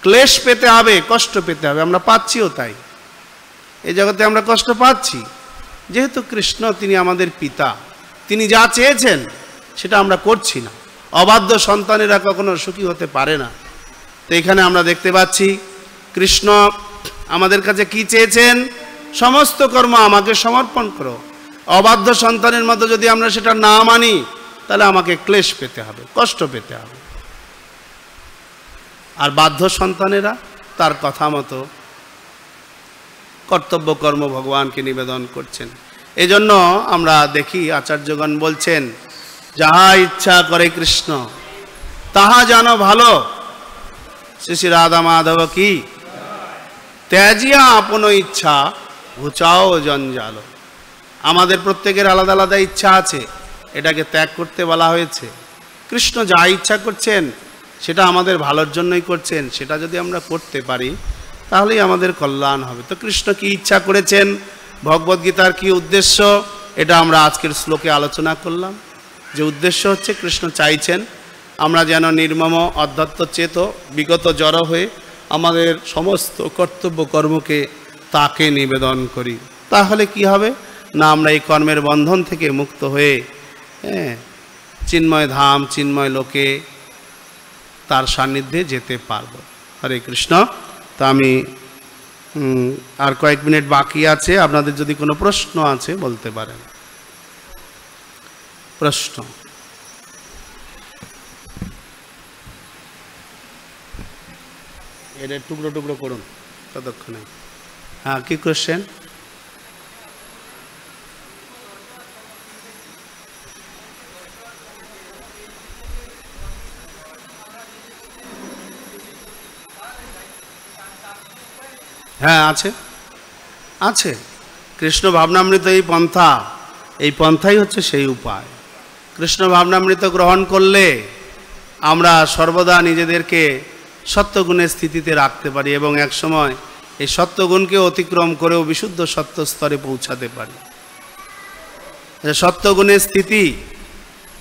ক্লেশ পেতে হবে, কষ্ট পেতে হবে। আমরা পাচ্ছিও তাই, এই জগতে আমরা কষ্ট পাচ্ছি যেহেতু কৃষ্ণ তিনি আমাদের পিতা, তিনি যা চেয়েছেন সেটা আমরা করছি না। অবাধ্য সন্তানেরা কখনো সুখী হতে পারে না। তো এখানে আমরা দেখতে পাচ্ছি কৃষ্ণ আমাদের কাছে কি চেয়েছেন, সমস্ত কর্ম আমাকে সমর্পণ করো। অবাধ্য সন্তানের মতো যদি আমরা সেটা না মানি তাহলে আমাকে ক্লেশ পেতে হবে, কষ্ট পেতে হবে। আর বাধ্য সন্তানেরা তার কথা মতো কর্তব্য কর্ম ভগবানকে নিবেদন করছেন। এজন্য আমরা দেখি আচার্যগণ বলছেন, যাহা ইচ্ছা করে কৃষ্ণ তাহা জানো ভালো। শ্রী শ্রী রাধা মাধব কি ত্যাজিয়া আপন ইচ্ছা ঘুচাও জঞ্জাল। আমাদের প্রত্যেকের আলাদা আলাদা ইচ্ছা আছে, এটাকে ত্যাগ করতে বলা হয়েছে। কৃষ্ণ যা ইচ্ছা করছেন সেটা আমাদের ভালোর জন্যই করছেন, সেটা যদি আমরা করতে পারি তাহলেই আমাদের কল্যাণ হবে। তো কৃষ্ণ কি ইচ্ছা করেছেন, ভগবদ্গীতার কি উদ্দেশ্য, এটা আমরা আজকের শ্লোকে আলোচনা করলাম। যে উদ্দেশ্য হচ্ছে কৃষ্ণ চাইছেন আমরা যেন নির্মম অধ্যাত্ম চেত বিগত জড় হয়ে আমাদের সমস্ত কর্তব্য কর্মকে তাকে নিবেদন করি। তাহলে কি হবে না, আমরা এই কর্মের বন্ধন থেকে মুক্ত হয়ে চিন্ময় ধাম চিন্ময় লোকে তার সান্নিধ্যে যেতে পারব। হরে কৃষ্ণ। তো আমি আর কয়েক মিনিট বাকি আছে, আপনাদের যদি কোনো প্রশ্ন আছে বলতে পারেন। প্রশ্ন? এটা টুকরো টুকরো করুন ততক্ষণে। হ্যাঁ, কি কোশ্চেন? হ্যাঁ আছে, আছে। কৃষ্ণ ভাবনামৃত এই পন্থা, এই পন্থাই হচ্ছে সেই উপায়। কৃষ্ণ ভাবনামৃত গ্রহণ করলে আমরা সর্বদা নিজেদেরকে সত্যগুণের স্থিতিতে রাখতে পারি এবং একসময় এই সত্যগুণকে অতিক্রম করেও বিশুদ্ধ সত্য স্তরে পৌঁছাতে পারি। সত্যগুণের স্থিতি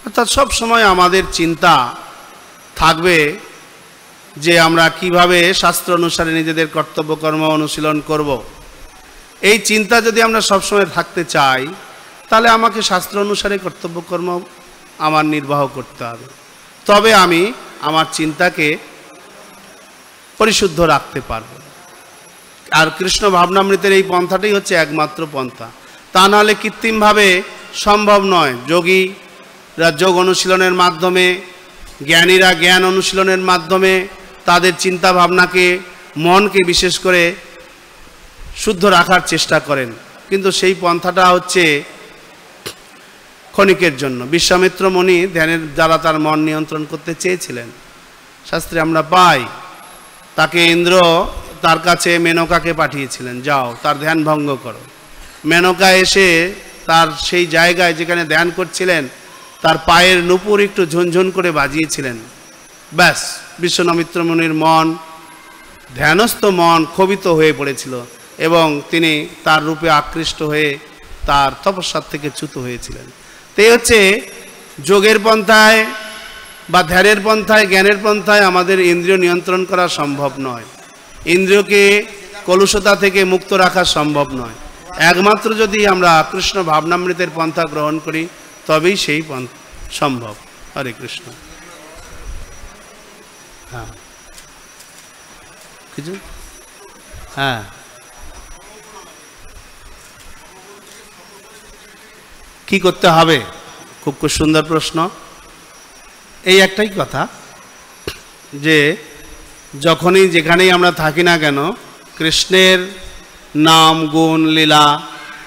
অর্থাৎ সব সময় আমাদের চিন্তা থাকবে যে আমরা কিভাবে শাস্ত্র অনুসারে নিজেদের কর্তব্য কর্ম অনুশীলন করব। এই চিন্তা যদি আমরা সবসময় থাকতে চাই তাহলে আমাকে শাস্ত্র অনুসারে কর্তব্য কর্ম আমার নির্বাহ করতে হবে, তবে আমি আমার চিন্তাকে পরিশুদ্ধ রাখতে পারব। আর কৃষ্ণ ভাবনামৃতের এই পন্থাটাই হচ্ছে একমাত্র পন্থা, তা নাহলে কৃত্রিমভাবে সম্ভব নয়। যোগীরা যোগ অনুশীলনের মাধ্যমে, জ্ঞানীরা জ্ঞান অনুশীলনের মাধ্যমে তাদের চিন্তা ভাবনাকে, মনকে বিশেষ করে শুদ্ধ রাখার চেষ্টা করেন, কিন্তু সেই পন্থাটা হচ্ছে ক্ষণিকের জন্য। বিশ্বামিত্র মুনি ধ্যানের দ্বারা তার মন নিয়ন্ত্রণ করতে চেয়েছিলেন, শাস্ত্রে আমরা পাই। তাকে ইন্দ্র তার কাছে মেনকাকে পাঠিয়েছিলেন, যাও তার ধ্যান ভঙ্গ করো। মেনকা এসে তার সেই জায়গায় যেখানে ধ্যান করছিলেন তার পায়ের নুপুর একটু ঝুনঝুন করে বাজিয়েছিলেন। ব্যাস, বিশ্বনামিত্র মুনির মন, ধ্যানস্থ মন ক্ষোভিত হয়ে পড়েছিল এবং তিনি তার রূপে আকৃষ্ট হয়ে তার তপস্যার থেকে চ্যুত হয়েছিলেন। তো এই হচ্ছে যোগের পন্থায় বা ধ্যানের পন্থায়, জ্ঞানের পন্থায় আমাদের ইন্দ্রিয় নিয়ন্ত্রণ করা সম্ভব নয়, ইন্দ্রিয়কে কলুষতা থেকে মুক্ত রাখা সম্ভব নয়। একমাত্র যদি আমরা কৃষ্ণ ভাবনামৃতের পন্থা গ্রহণ করি তবেই সেই পন্থা সম্ভব। হরে কৃষ্ণ। হ্যাঁ, কিছু হ্যাঁ, কি করতে হবে? খুব সুন্দর প্রশ্ন। এই একটাই কথা যে যখনই যেখানেই আমরা থাকি না কেন কৃষ্ণের নাম, গুণ, লীলা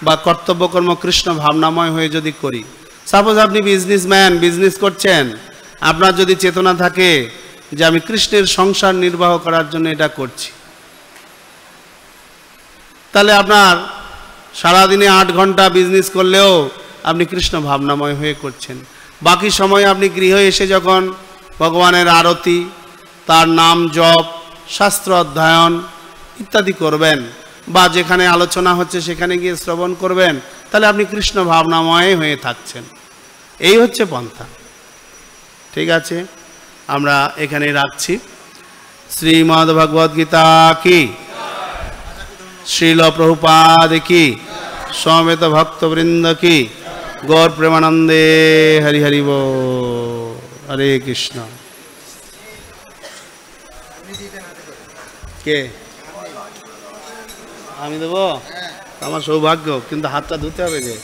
বা কর্তব্যকর্ম কৃষ্ণ ভাবনাময় হয়ে যদি করি, সাপোজ আপনি বিজনেসম্যান, বিজনেস করছেন, আপনার যদি চেতনা থাকে যে আমি কৃষ্ণের সংসার নির্বাহ করার জন্য এটা করছি, তাহলে আপনার সারাদিনে 8 ঘন্টা বিজনেস করলেও আপনি কৃষ্ণ ভাবনাময় হয়ে করছেন। বাকি সময় আপনি গৃহে এসে যখন ভগবানের আরতি, তার নাম জপ, শাস্ত্র অধ্যয়ন ইত্যাদি করবেন বা যেখানে আলোচনা হচ্ছে সেখানে গিয়ে শ্রবণ করবেন, তাহলে আপনি কৃষ্ণ ভাবনাময় হয়ে থাকছেন। এই হচ্ছে পন্থা। ঠিক আছে, আমরা এখানে রাখছি। শ্রীমদ্ ভগবদ গীতা কি, শ্রীল প্রভুপাদ কি, সমবেত ভক্তবৃন্দ কি, গৌর প্রেমানন্দে হরি হরি বল। হরে কৃষ্ণ। কে? আমি দেবো? আমার সৌভাগ্য, কিন্তু হাতটা ধুতে হবে যে।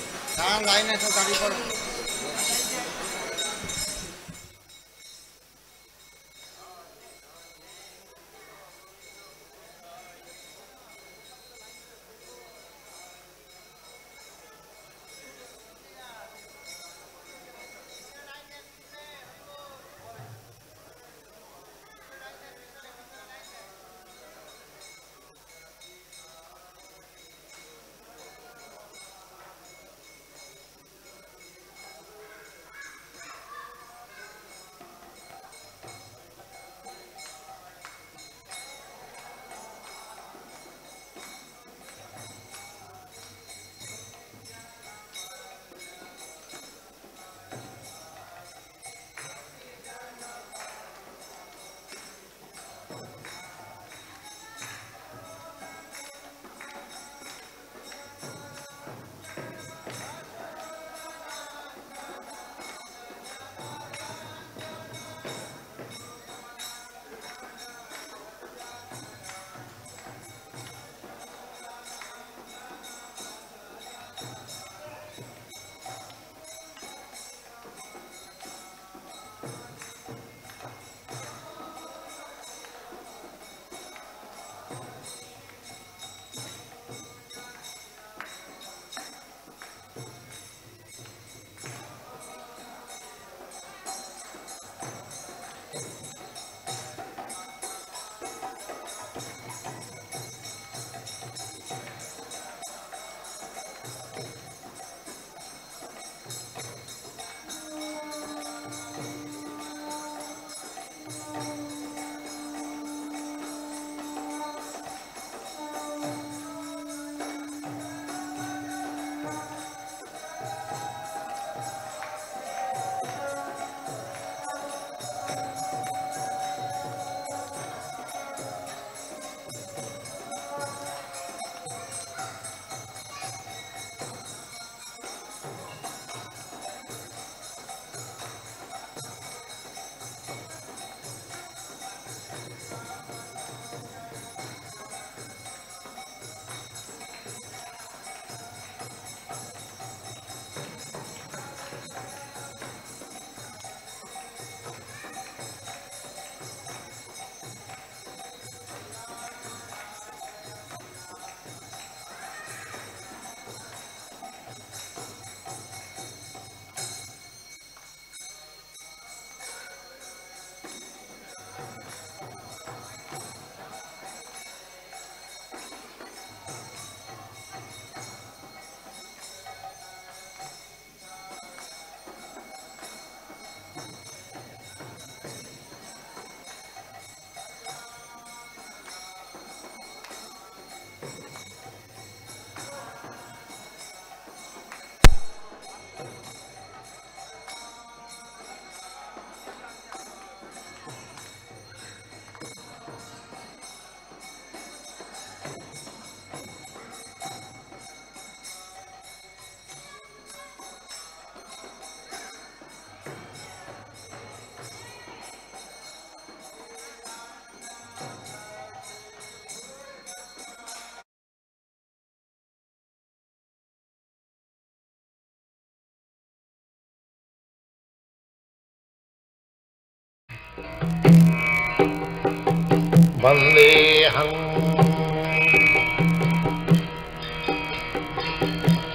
वन्देऽहं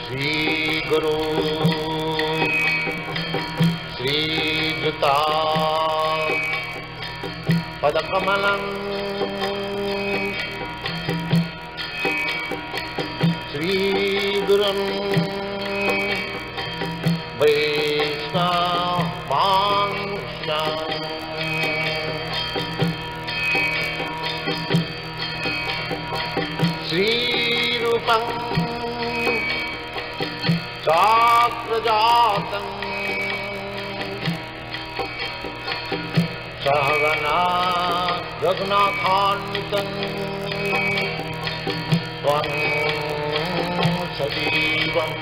श्रीगुरु श्रीयुता पदकमलं श्रीगुरुं वैष्णवांश्च श्रीरूपं चाक्रजातं सहगना रघुनाथान्वितं त्वं सजीवम्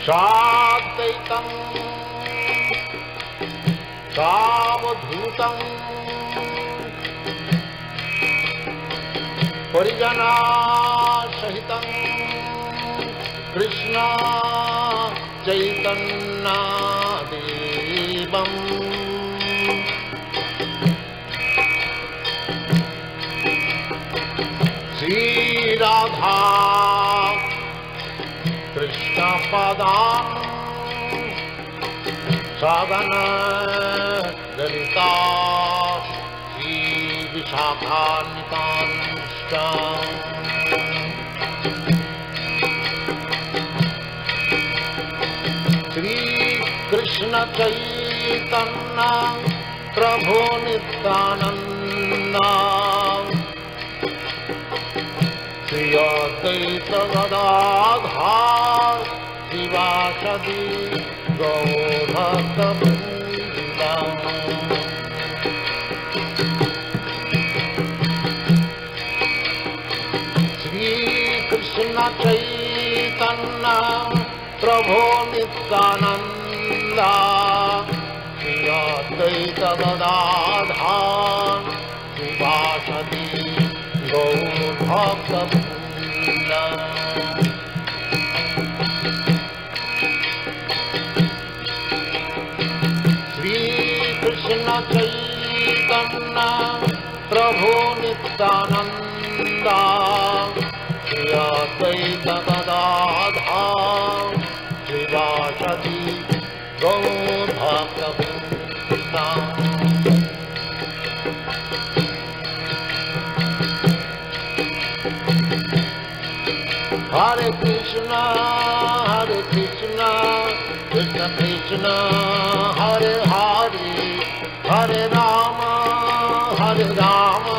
साद्वैतं सावधूतं परिजनासहितं कृष्ण चैतन्यदेवम् श्रीराधा कृष्णपदान् साधना ललिता श्रीविशाखान्वितांश्च श्रीकृष्ण चैतन्य प्रभु नित्यानन्द श्री अद्वैत गदाधर शिवासदि गौरभक्तवृन्द श्रीकृष्ण चैतन्य प्रभु नित्यानन्द श्री अद्वैत गदाधर शिवासदि गौरभक्तवृन्द श्रीकृष्ण चैतन्य प्रभु Nityanand Shri Advaita Gadadhar शिवासदि गौरभक्तवृन्द Hare Krishna, Krishna Krishna, Hare Hare, Hare Rama,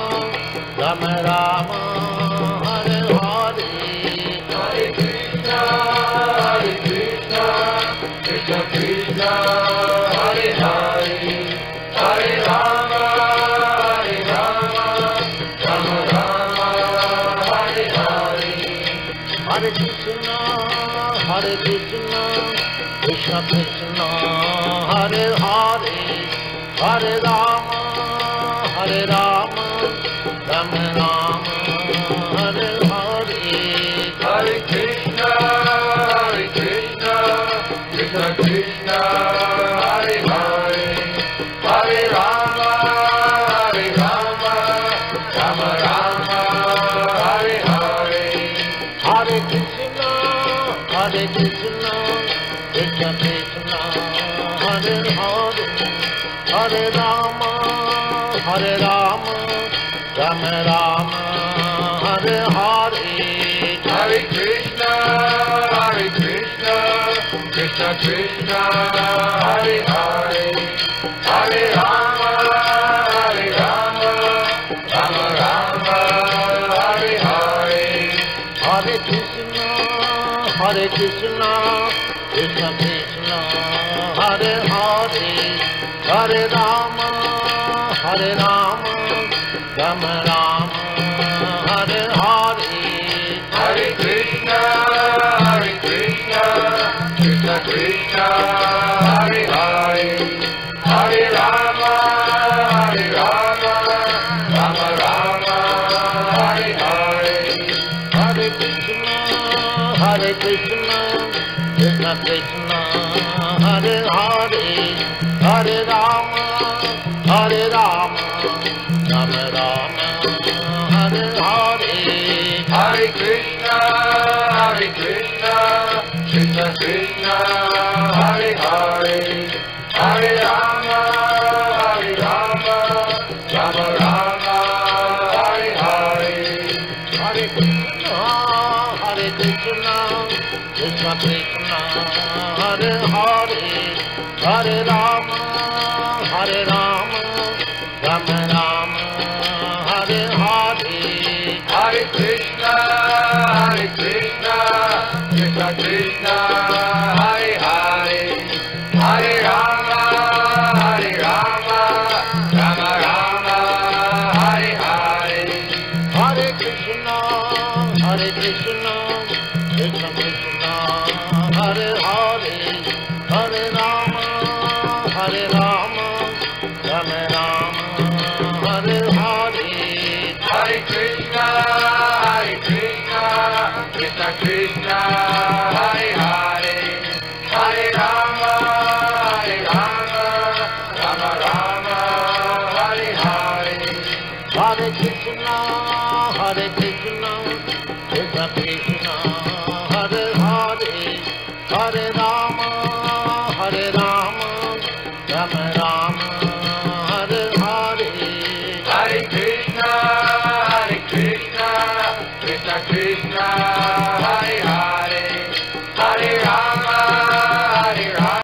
Rama Rama, Hare Hare. Hare Krishna, Krishna Krishna, Hare Hare, Hare Rama, Rama Rama, Hare Hare. Hare Krishna, Krishna Krishna, Hare Hare, Hare Rama, Rama Rama, Hare Hare. Hare Krishna, Krishna Krishna, Hare Hare, Hare Rama, Rama Rama, Hare Hare. Hare Krishna, Krishna Krishna, Hare Hare, Hare Rama, Rama Rama, Hare Hare. Hare Krishna, Krishna Krishna, Hare Hare, Hare Rama, Rama Rama, Hare Hare. Hare Krishna, Krishna Krishna, Hare Hare, Hare Rama, Rama Rama, Hare Hare. Hare Krishna, Krishna Krishna, Hare Hare, Hare Rama, Rama Rama, Hare Hare. Hare Krishna, Krishna Krishna Krishna Hare Hare Hare Rama Hare Rama Rama Rama Hare Hare Hare Krishna Krishna Krishna Hare Hare Hare Rama Rama Rama Hare Hare Hare Krishna Krishna Krishna Hare Hare Hare Rama Rama Rama Hare Hare Hare Krishna Krishna Krishna Hare Hare Hare Rama Rama Rama Hare Hare Hare Krishna Krishna Krishna Hare Hare Hare Rama Rama Hare Hare Hare Krishna Krishna Krishna Hare Hare Hare Rama Rama Hare Hare Hare Krishna Krishna Krishna Hare Hare Hare Rama Rama Rama Hare Hare Hare Krishna